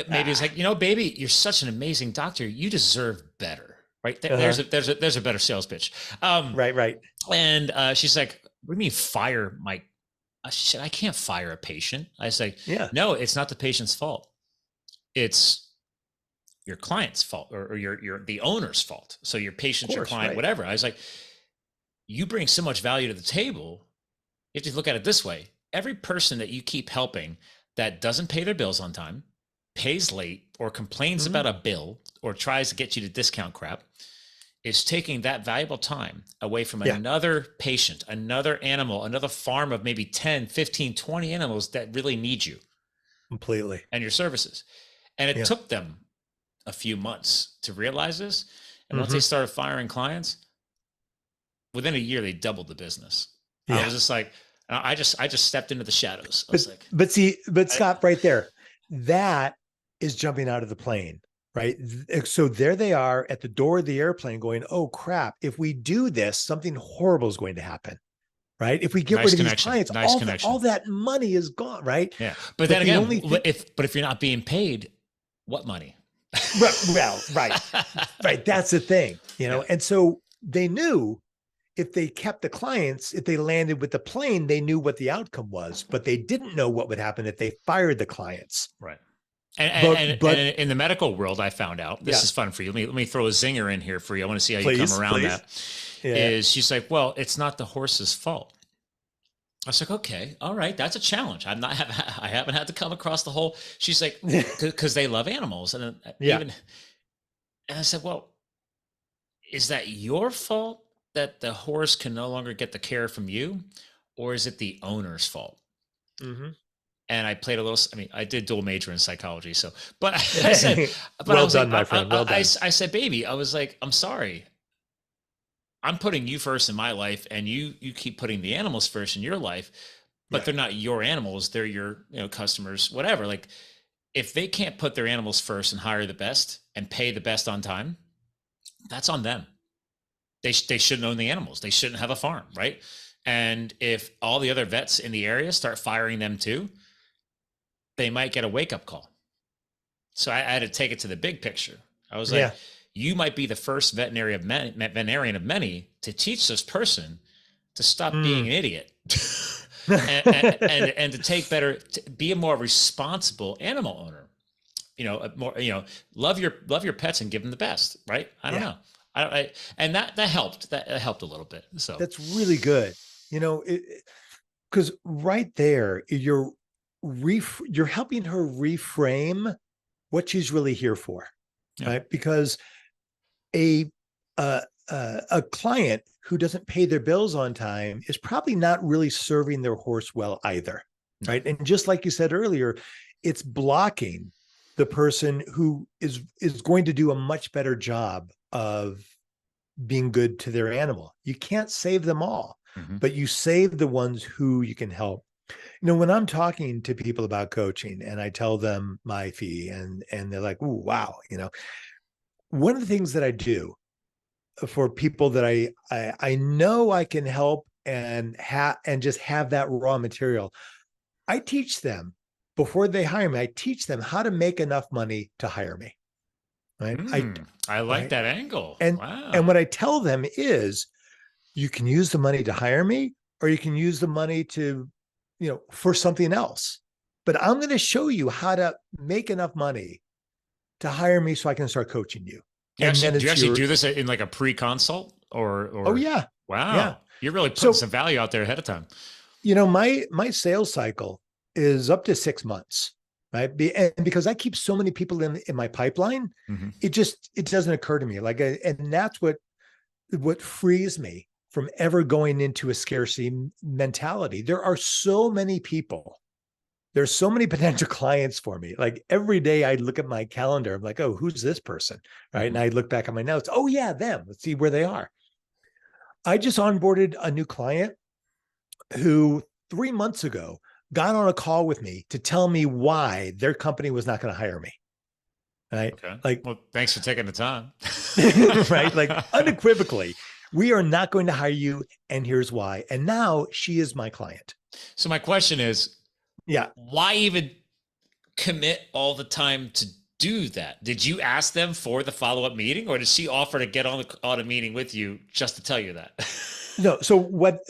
Maybe it's like, baby, you're such an amazing doctor. You deserve better. Right. There's a better sales pitch. Right. And she's like, what do you mean fire my, she said, I can't fire a patient. I was like, no, it's not the patient's fault. It's your client's fault, or your the owner's fault. So your patient, your client, whatever. I was like, you bring so much value to the table. You have to look at it this way. Every person that you keep helping that doesn't pay their bills on time, pays late, or complains about a bill, or tries to get you to discount crap, is taking that valuable time away from Yeah. another patient, another animal, another farm of maybe 10, 15, 20 animals that really need you Completely. and your services. And it Yeah. took them a few months to realize this. And once they Mhm. started firing clients, within a year, they doubled the business. I Yeah. was just like, I just stepped into the shadows. I But was like, but see, but Scott, right there, that is jumping out of the plane, right? So there they are at the door of the airplane going, oh crap, if we do this, something horrible is going to happen, right? If we get nice rid of these connection, clients, nice connection. all that money is gone, right? Yeah. But But then the again, only thing, if you're not being paid, what money? well, right. That's the thing, Yeah. and so they knew if they kept the clients, if they landed with the plane, they knew what the outcome was, but they didn't know what would happen if they fired the clients. Right. And, But and in the medical world, I found out, this yeah, is fun for you. Let me throw a zinger in here for you. I want to see how you come please, around please. that. Yeah. Is she's like, well, it's not the horse's fault. I was like, okay, all right, that's a challenge. I haven't had to come across the whole. She's like, because they love animals, and Yeah. even, and I said, well, is that your fault that the horse can no longer get the care from you, or is it the owner's fault? Mhm. And I played a little. I mean, I did dual major in psychology, so. But I said, but I Well was done, like, my friend. Well done. I said, baby, I was like, I'm sorry. I'm putting you first in my life, and you keep putting the animals first in your life, but Yeah. they're not your animals. They're your customers, whatever. Like, if they can't put their animals first and hire the best and pay the best on time, that's on them. They shouldn't own the animals. They shouldn't have a farm, right? And if all the other vets in the area start firing them too, they might get a wake up call. So I had to take it to the big picture. I was Yeah. like, you might be the first veterinarian of many to teach this person to stop being an idiot and to take better, to be a more responsible animal owner. More, love your pets and give them the best, right? I don't Yeah. know. And that helped. That helped a little bit. So That's really good. Because right there, you're helping her reframe what she's really here for, yeah. right? Because a a client who doesn't pay their bills on time is probably not really serving their horse well either, right? And just like you said earlier, it's blocking the person who is going to do a much better job of being good to their animal. You can't save them all, but you save the ones who you can help. When I'm talking to people about coaching and I tell them my fee and they're like, "Ooh, wow," one of the things that I do for people that I know I can help and just have that raw material, I teach them before they hire me. I teach them how to make enough money to hire me. Right? I like Right? that angle. And Wow. what I tell them is, you can use the money to hire me, or you can use the money to, for something else. But I'm going to show you how to make enough money to hire me so I can start coaching you. Do you actually do this in like a pre-consult or oh yeah. wow. Yeah. You're really putting some value out there ahead of time. My sales cycle is up to 6 months, right? And because I keep so many people in my pipeline, it doesn't occur to me. And that's what frees me from ever going into a scarcity mentality. There are so many people. There's so many potential clients for me. Like every day I look at my calendar, I'm like, oh, who's this person? Right. And I look back at my notes. Oh yeah, them. Let's see where they are. I just onboarded a new client who 3 months ago got on a call with me to tell me why their company was not going to hire me. Right. Okay. Well, thanks for taking the time. Right. Like unequivocally, we are not going to hire you. And here's why. And now she is my client. So my question is, why even commit all the time to do that? Did you ask them for the follow-up meeting, or did she offer to get on a meeting with you just to tell you that? No. So what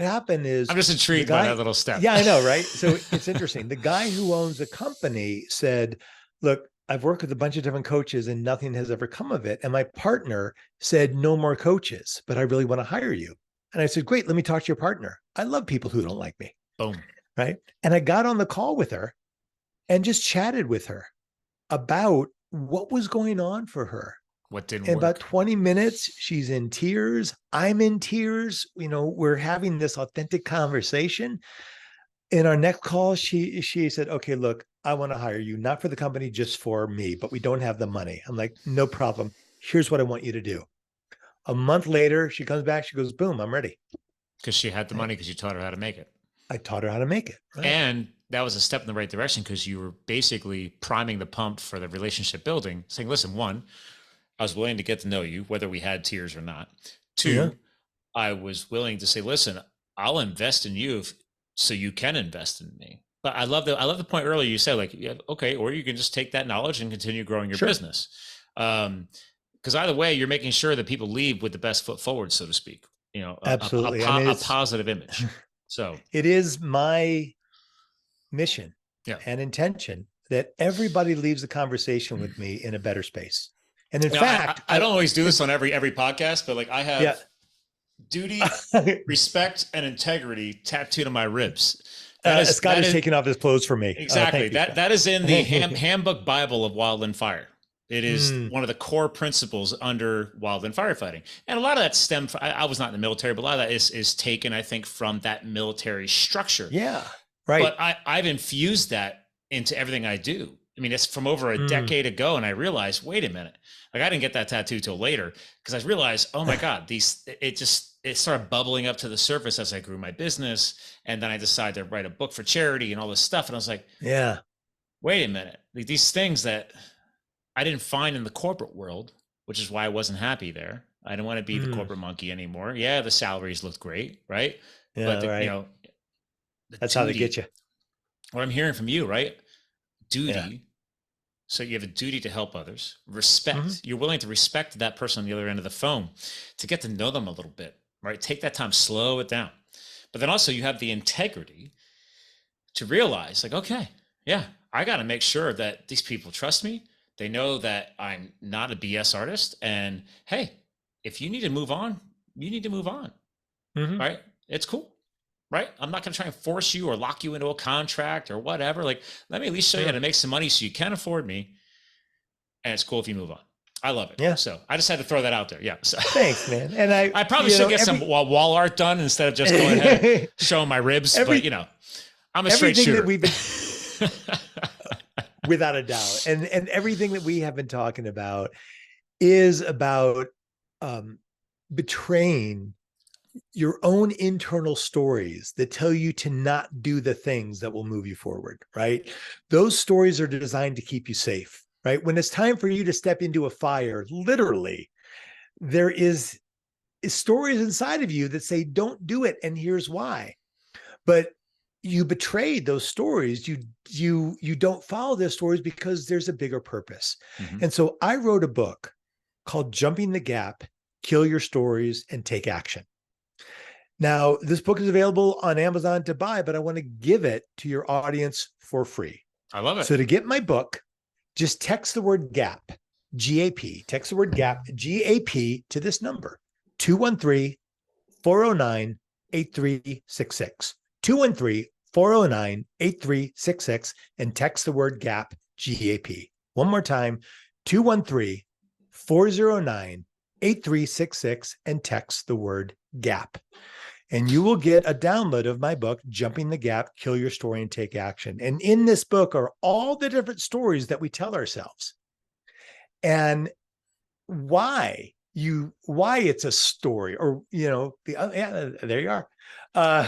happened is, I'm just intrigued by that little step. Yeah, I know. Right. So it's interesting. The guy who owns the company said, look, I've worked with a bunch of different coaches and nothing has ever come of it. And my partner said, no more coaches, but I really want to hire you. And I said, great, let me talk to your partner. I love people who don't like me. Boom. Right. And I got on the call with her and just chatted with her about what was going on for her. What didn't In about work? 20 minutes, she's in tears. I'm in tears. We're having this authentic conversation. In our next call, she said, okay, look, I want to hire you, not for the company, just for me, but we don't have the money. I'm like, no problem. Here's what I want you to do. A month later, she comes back. She goes, boom, I'm ready. Because she had the money because you taught her how to make it. I taught her how to make it. Right. And that was a step in the right direction because you were basically priming the pump for the relationship building, saying, listen, one, I was willing to get to know you, whether we had tears or not. Two, Yeah. I was willing to say, listen, I'll invest in you so you can invest in me. But I love the point earlier you said, like, yeah, okay, or you can just take that knowledge and continue growing your business. Because either way, you're making sure that people leave with the best foot forward, so to speak. Absolutely. A positive image. So it is my mission and intention that everybody leaves the conversation with me in a better space. And in fact, I don't always do this on every podcast, but like I have duty, respect, and integrity tattooed on my ribs. Scott is taking off his clothes for me. Exactly. That is in the handbook Bible of Wildland Fire. It is one of the core principles under wildland firefighting. And a lot of that stemmed from, I was not in the military, but a lot of that is taken, I think, from that military structure. Yeah. Right. But I've infused that into everything I do. I mean, it's from over a decade ago. And I realized, wait a minute, like I didn't get that tattoo till later because I realized, oh my God, it started bubbling up to the surface as I grew my business. And then I decided to write a book for charity and all this stuff. And I was like, yeah, wait a minute, like these things that I didn't find in the corporate world, which is why I wasn't happy there. I didn't want to be the corporate monkey anymore. Yeah, the salaries looked great, right? Yeah, but that's how they get you. What I'm hearing from you, right? Duty. Yeah. So you have a duty to help others. Respect. You're willing to respect that person on the other end of the phone, to get to know them a little bit, right? Take that time, slow it down. But then also you have the integrity to realize, like, okay, yeah, I got to make sure that these people trust me. They know that I'm not a BS artist. And hey, if you need to move on, you need to move on. Right? It's cool. Right? I'm not going to try and force you or lock you into a contract or whatever. Like, let me at least show you how to make some money so you can afford me. And it's cool if you move on. I love it. Yeah. So I just had to throw that out there. Yeah. So, thanks, man. And I probably should get some wall art done instead of just going ahead and showing my ribs. But I'm a straight shooter. That we've been, without a doubt. And everything that we have been talking about is about betraying your own internal stories that tell you to not do the things that will move you forward, right? Those stories are designed to keep you safe, right? When it's time for you to step into a fire, literally, there is stories inside of you that say, don't do it. And here's why. But you betrayed those stories. You don't follow those stories because there's a bigger purpose. And so I wrote a book called Jumping the Gap, Kill Your Stories and Take Action. Now, this book is available on Amazon to buy, but I want to give it to your audience for free. I love it. So to get my book, just text the word GAP, G-A-P, text the word GAP, G-A-P to this number, 213-409-8366, 213-409-8366, and text the word GAP, G-A-P. One more time, 213-409-8366, and text the word GAP. And you will get a download of my book, Jumping the Gap, Kill Your Story and Take Action. And in this book are all the different stories that we tell ourselves and why it's a story, or, there you are.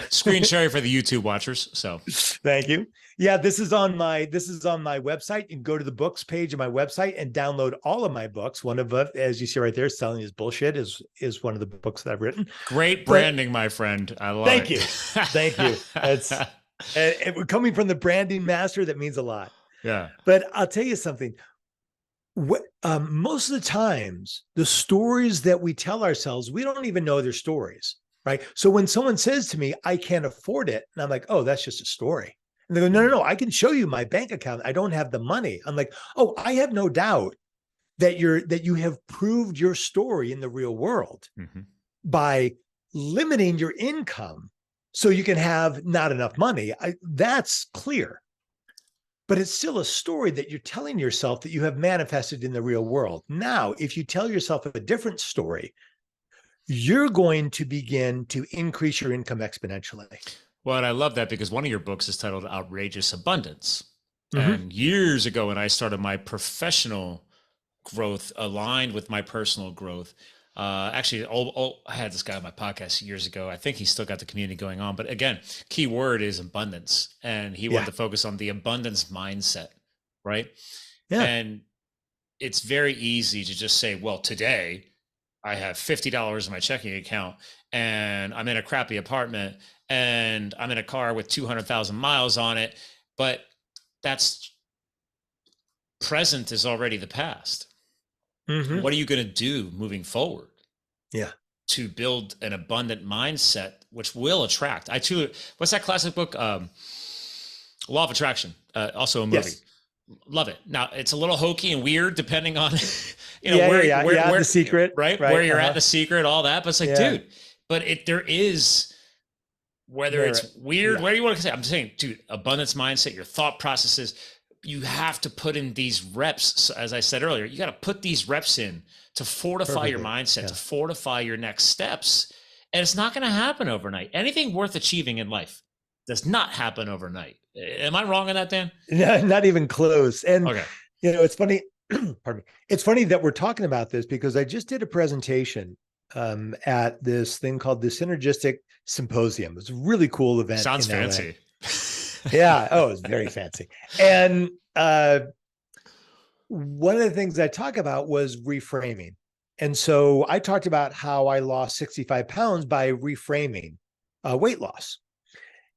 Screen share for the YouTube watchers. So thank you. Yeah, this is on my website. You can go to the books page of my website and download all of my books. One of them, as you see right there, Selling is Bullshit is one of the books that I've written. Great branding, my friend. I love it. Thank you. That's and coming from the branding master, that means a lot. Yeah. But I'll tell you something. Most of the times, the stories that we tell ourselves, we don't even know they're stories, right? So when someone says to me, I can't afford it, and I'm like, oh, that's just a story. And they go, no, I can show you my bank account. I don't have the money. I'm like, oh, I have no doubt that you have proved your story in the real world by limiting your income so you can have not enough money. That's clear. but it's still a story that you're telling yourself that you have manifested in the real world. Now, if you tell yourself a different story, you're going to begin to increase your income exponentially. Well, and I love that because one of your books is titled Outrageous Abundance. Mm-hmm. And years ago, when I started my professional growth aligned with my personal growth, actually, I had this guy on my podcast years ago. I think he's still got the community going on. But again, key word is abundance. And he wanted to focus on the abundance mindset, right? Yeah. And it's very easy to just say, well, today I have $50 in my checking account and I'm in a crappy apartment and I'm in a car with 200,000 miles on it. But that's present is already the past. Mm-hmm. What are you going to do moving forward? Yeah. To build an abundant mindset, which will attract. What's that classic book? Law of Attraction, also a movie. Yes. Love it. Now it's a little hokey and weird depending on, where the secret, right? Where you're at, the secret, all that. But it's like, dude, but there is, whether it's weird, whatever you want to say, I'm saying, dude, abundance mindset, your thought processes, you have to put in these reps. So as I said earlier, you got to put these reps in to fortify your mindset, to fortify your next steps. And it's not going to happen overnight. Anything worth achieving in life does not happen overnight. Am I wrong on that, Dan? No, not even close. And, it's funny. Pardon me. It's funny that we're talking about this because I just did a presentation at this thing called the Synergistic Symposium. It was a really cool event. Sounds fancy. Yeah. Oh, it's very fancy. And one of the things I talk about was reframing. And so I talked about how I lost 65 pounds by reframing weight loss.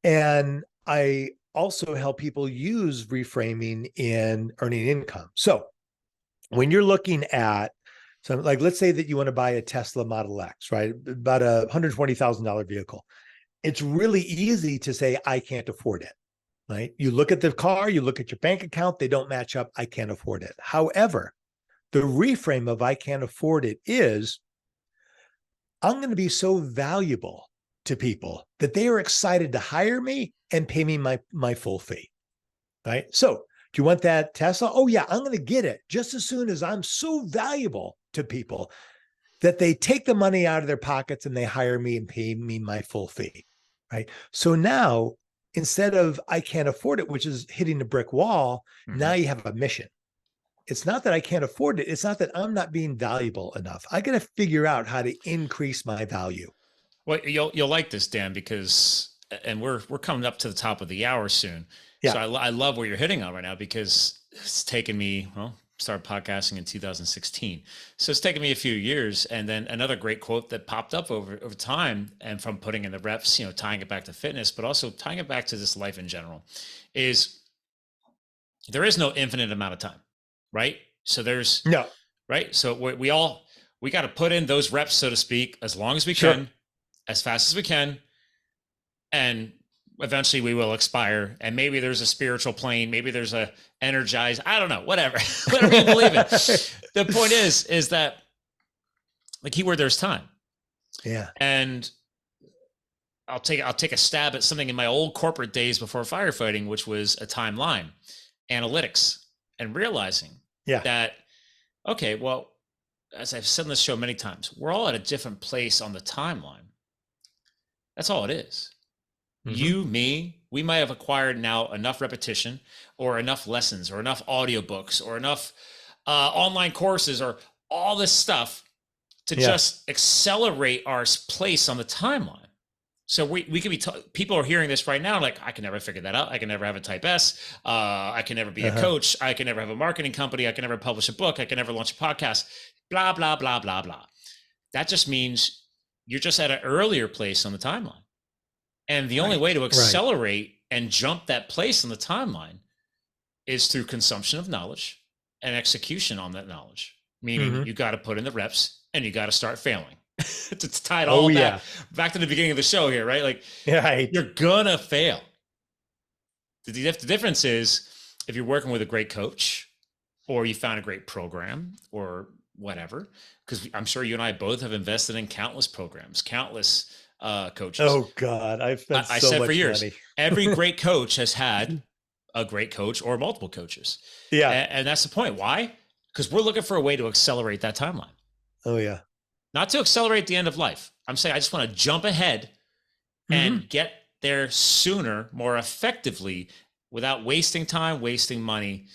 And I also help people use reframing in earning income. So when you're looking at something like, let's say that you want to buy a Tesla Model X, right? About a $120,000 vehicle. It's really easy to say, I can't afford it, right? You look at the car, you look at your bank account, they don't match up. I can't afford it. However, the reframe of I can't afford it is, I'm going to be so valuable to people that they are excited to hire me and pay me my full fee, right? So do you want that Tesla? Oh yeah, I'm going to get it just as soon as I'm so valuable to people that they take the money out of their pockets and they hire me and pay me my full fee, right? So now, instead of I can't afford it, which is hitting a brick wall, now you have a mission. It's not that I can't afford it. It's not that I'm not being valuable enough. I got to figure out how to increase my value. Well, you'll like this, Dan, because, and we're coming up to the top of the hour soon. Yeah. So I love where you're hitting on right now because it's taken me, started podcasting in 2016. So it's taken me a few years. And then another great quote that popped up over time, and from putting in the reps, tying it back to fitness, but also tying it back to this life in general, is there is no infinite amount of time, right? So there's no, right. So we got to put in those reps, so to speak, as long as we can, as fast as we can. And eventually we will expire. And maybe there's a spiritual plane. Maybe there's a energized, I don't know, whatever you believe in. The point is that the keyword, there's time. Yeah. And I'll take a stab at something in my old corporate days before firefighting, which was a timeline, analytics, and realizing that, okay, well, as I've said on this show many times, we're all at a different place on the timeline. That's all it is. You, me, we might have acquired now enough repetition or enough lessons or enough audiobooks or enough online courses or all this stuff to just accelerate our place on the timeline. So we could be, people are hearing this right now, like, I can never figure that out. I can never have a type S. I can never be a coach. I can never have a marketing company. I can never publish a book. I can never launch a podcast, blah, blah, blah, blah, blah. That just means you're just at an earlier place on the timeline. And the only way to accelerate and jump that place on the timeline is through consumption of knowledge and execution on that knowledge. Meaning you got to put in the reps and you got to start failing. It's tied all back to the beginning of the show here, right? Like, you're gonna fail. The difference is if you're working with a great coach or you found a great program or whatever, because I'm sure you and I both have invested in countless programs, countless coaches. Oh God, I've spent I so said much for years, money. Every great coach has had a great coach or multiple coaches. Yeah. And that's the point. Why? Because we're looking for a way to accelerate that timeline. Oh, yeah. Not to accelerate the end of life. I'm saying I just want to jump ahead and get there sooner, more effectively, without wasting time, wasting money,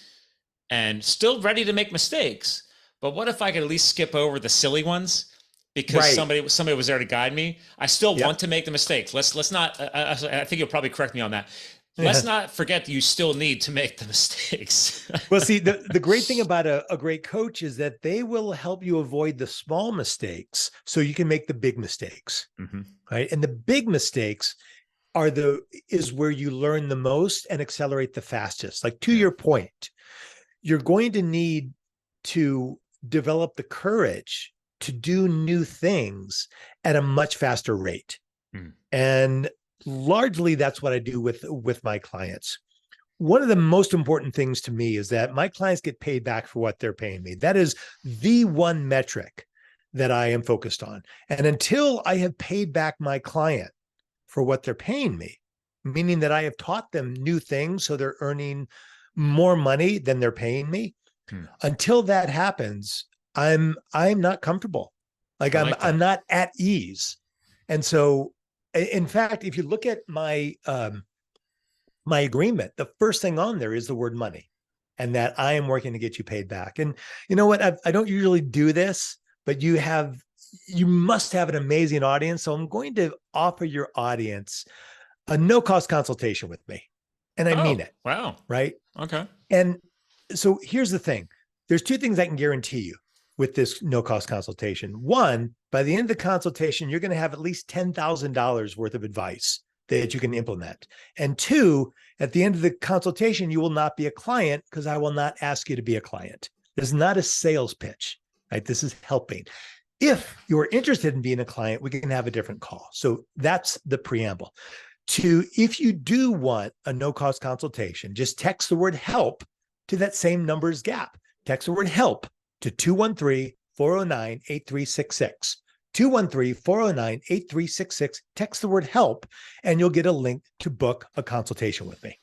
and still ready to make mistakes. But what if I could at least skip over the silly ones because somebody was there to guide me? I still want to make the mistakes. Let's not. I think you'll probably correct me on that. Let's not forget that you still need to make the mistakes. Well, see, the great thing about a great coach is that they will help you avoid the small mistakes so you can make the big mistakes, right? And the big mistakes is where you learn the most and accelerate the fastest. Like, to your point, you're going to need to develop the courage to do new things at a much faster rate. And largely that's what I do with my clients. One of the most important things to me is that my clients get paid back for what they're paying me. That is the one metric that I am focused on. And until I have paid back my client for what they're paying me, meaning that I have taught them new things so they're earning more money than they're paying me, until that happens, I'm not comfortable. Like, I'm not at ease. And so, in fact, if you look at my my agreement, the first thing on there is the word money, and that I am working to get you paid back. And you know what? I don't usually do this, but you must have an amazing audience. So I'm going to offer your audience a no-cost consultation with me. And I mean it. Wow. Right? Okay. And so here's the thing. There's two things I can guarantee you with this no-cost consultation. One, by the end of the consultation, you're going to have at least $10,000 worth of advice that you can implement. And two, at the end of the consultation, you will not be a client because I will not ask you to be a client. This is not a sales pitch, right? This is helping. If you're interested in being a client, we can have a different call. So that's the preamble. If you do want a no-cost consultation, just text the word help to that same numbers gap. Text the word help to 213-409-8366. 213-409-8366. Text the word help, and you'll get a link to book a consultation with me.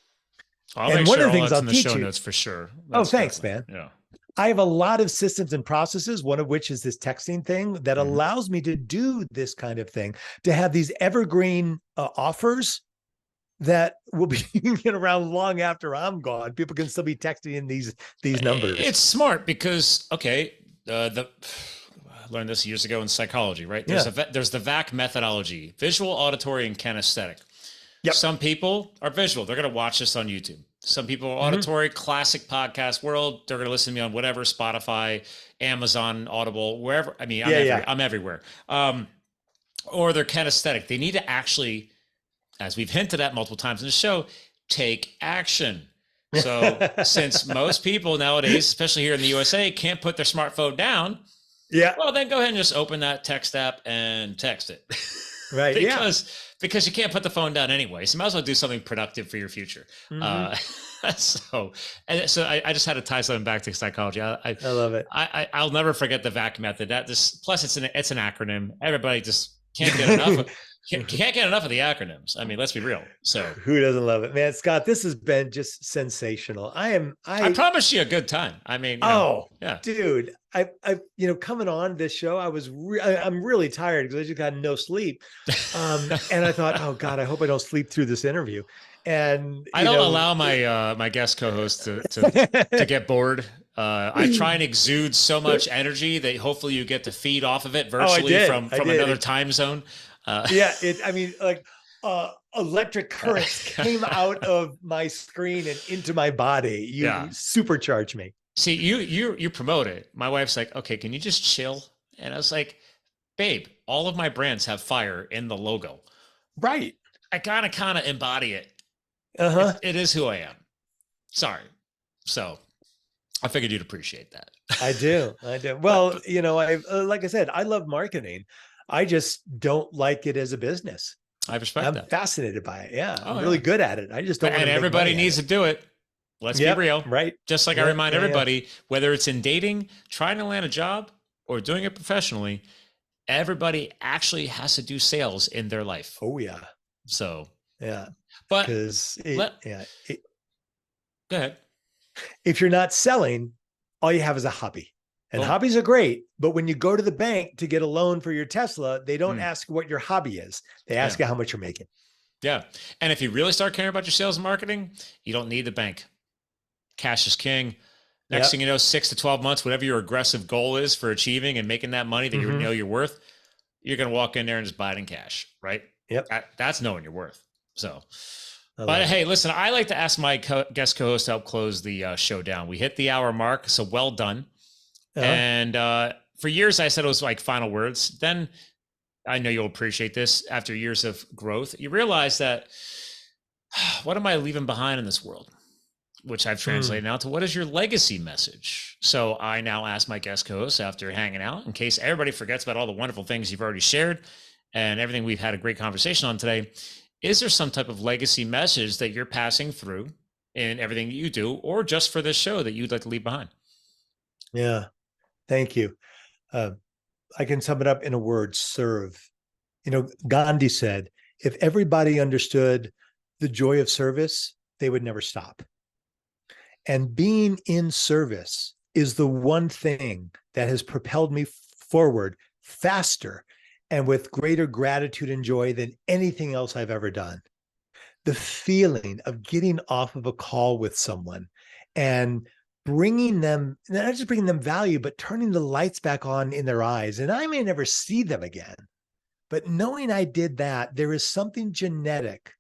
I'll make sure all that's in the show notes for sure. Thanks, man. Yeah. I have a lot of systems and processes, one of which is this texting thing that allows me to do this kind of thing, to have these evergreen offers that will be around long after I'm gone. People can still be texting in these numbers. It's smart because, I learned this years ago in psychology, right? There's the VAC methodology: visual, auditory, and kinesthetic. Yep. Some people are visual. They're going to watch this on YouTube. Some people are auditory, classic podcast world. They're going to listen to me on whatever, Spotify, Amazon, Audible, wherever. I mean, I'm everywhere. Or they're kinesthetic. They need to actually, as we've hinted at multiple times in the show, take action. So since most people nowadays, especially here in the USA, can't put their smartphone down, well, then go ahead and just open that text app and text it. Right. Because you can't put the phone down anyway. So you might as well do something productive for your future. So I just had to tie something back to psychology. I love it. I'll never forget the VAC method. Plus it's an acronym. Everybody just can't get enough. Can't get enough of the acronyms. I mean, let's be real. So who doesn't love it, man? Scott, this has been just sensational. I promise you a good time. I mean, dude, I coming on this show, I'm really tired because I just got no sleep. And I thought, oh God, I hope I don't sleep through this interview. And I don't allow my guest co-host to get bored. I try and exude so much energy that hopefully you get to feed off of it virtually from another time zone. Electric currents came out of my screen and into my body. You supercharge me. See, you promote it. My wife's like, okay, can you just chill? And I was like, babe, all of my brands have fire in the logo. Right. I kind of embody it. It is who I am. Sorry. So I figured you'd appreciate that. I do. Well, like I said, I love marketing. I just don't like it as a business. I respect that. I'm fascinated by it. Yeah. I'm really good at it. I just don't. And everybody needs to do it. Let's be real. Right. Just like I remind everybody, whether it's in dating, trying to land a job, or doing it professionally, everybody actually has to do sales in their life. Oh yeah. So yeah. But Go ahead. If you're not selling, all you have is a hobby. And hobbies are great, but when you go to the bank to get a loan for your Tesla, they don't ask what your hobby is. They ask you how much you're making. Yeah. And if you really start caring about your sales and marketing, you don't need the bank. Cash is king. Next thing you know, 6 to 12 months, whatever your aggressive goal is for achieving and making that money that you know you're worth, you're going to walk in there and just buy it in cash, right? Yep. That's knowing your worth. So, but hey, listen, I like to ask my guest co-host to help close the show down. We hit the hour mark, so well done. And for years, I said it was like final words. Then I know you'll appreciate this. After years of growth, you realize that what am I leaving behind in this world? Which I've translated now to what is your legacy message? So I now ask my guest co-hosts after hanging out, in case everybody forgets about all the wonderful things you've already shared and everything we've had a great conversation on today, is there some type of legacy message that you're passing through in everything that you do, or just for this show that you'd like to leave behind? Yeah. Thank you. I can sum it up in a word: serve. Gandhi said, if everybody understood the joy of service, they would never stop. And being in service is the one thing that has propelled me forward faster and with greater gratitude and joy than anything else I've ever done. The feeling of getting off of a call with someone and bringing them, not just bringing them value, but turning the lights back on in their eyes. And I may never see them again, but knowing I did that, there is something genetic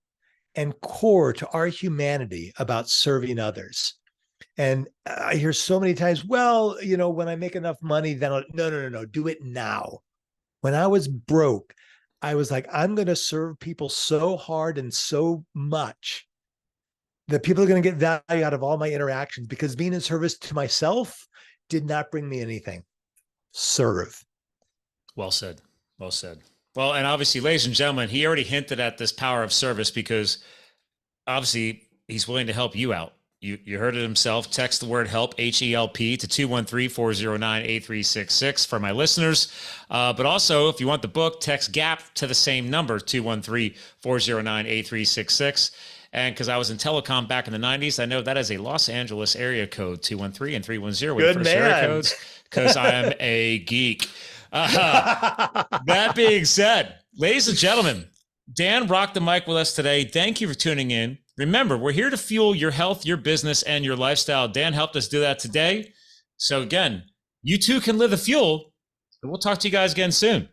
and core to our humanity about serving others. And I hear so many times, well, when I make enough money, then no, do it now. When I was broke, I was like, I'm going to serve people so hard and so much that people are going to get value out of all my interactions, because being in service to myself did not bring me anything. Serve. Well said. Well said. Well, and obviously, ladies and gentlemen, he already hinted at this power of service, because obviously he's willing to help you out. You heard it himself. Text the word HELP, HELP, to 213-409-8366 for my listeners. But also, if you want the book, text GAP to the same number, 213-409-8366. And because I was in telecom back in the 90s, I know that is a Los Angeles area code, 213 and 310. Good man. Area codes, because I am a geek. That being said, ladies and gentlemen, Dan rocked the mic with us today. Thank you for tuning in. Remember, we're here to fuel your health, your business, and your lifestyle. Dan helped us do that today. So again, you too can live the fuel. We'll talk to you guys again soon.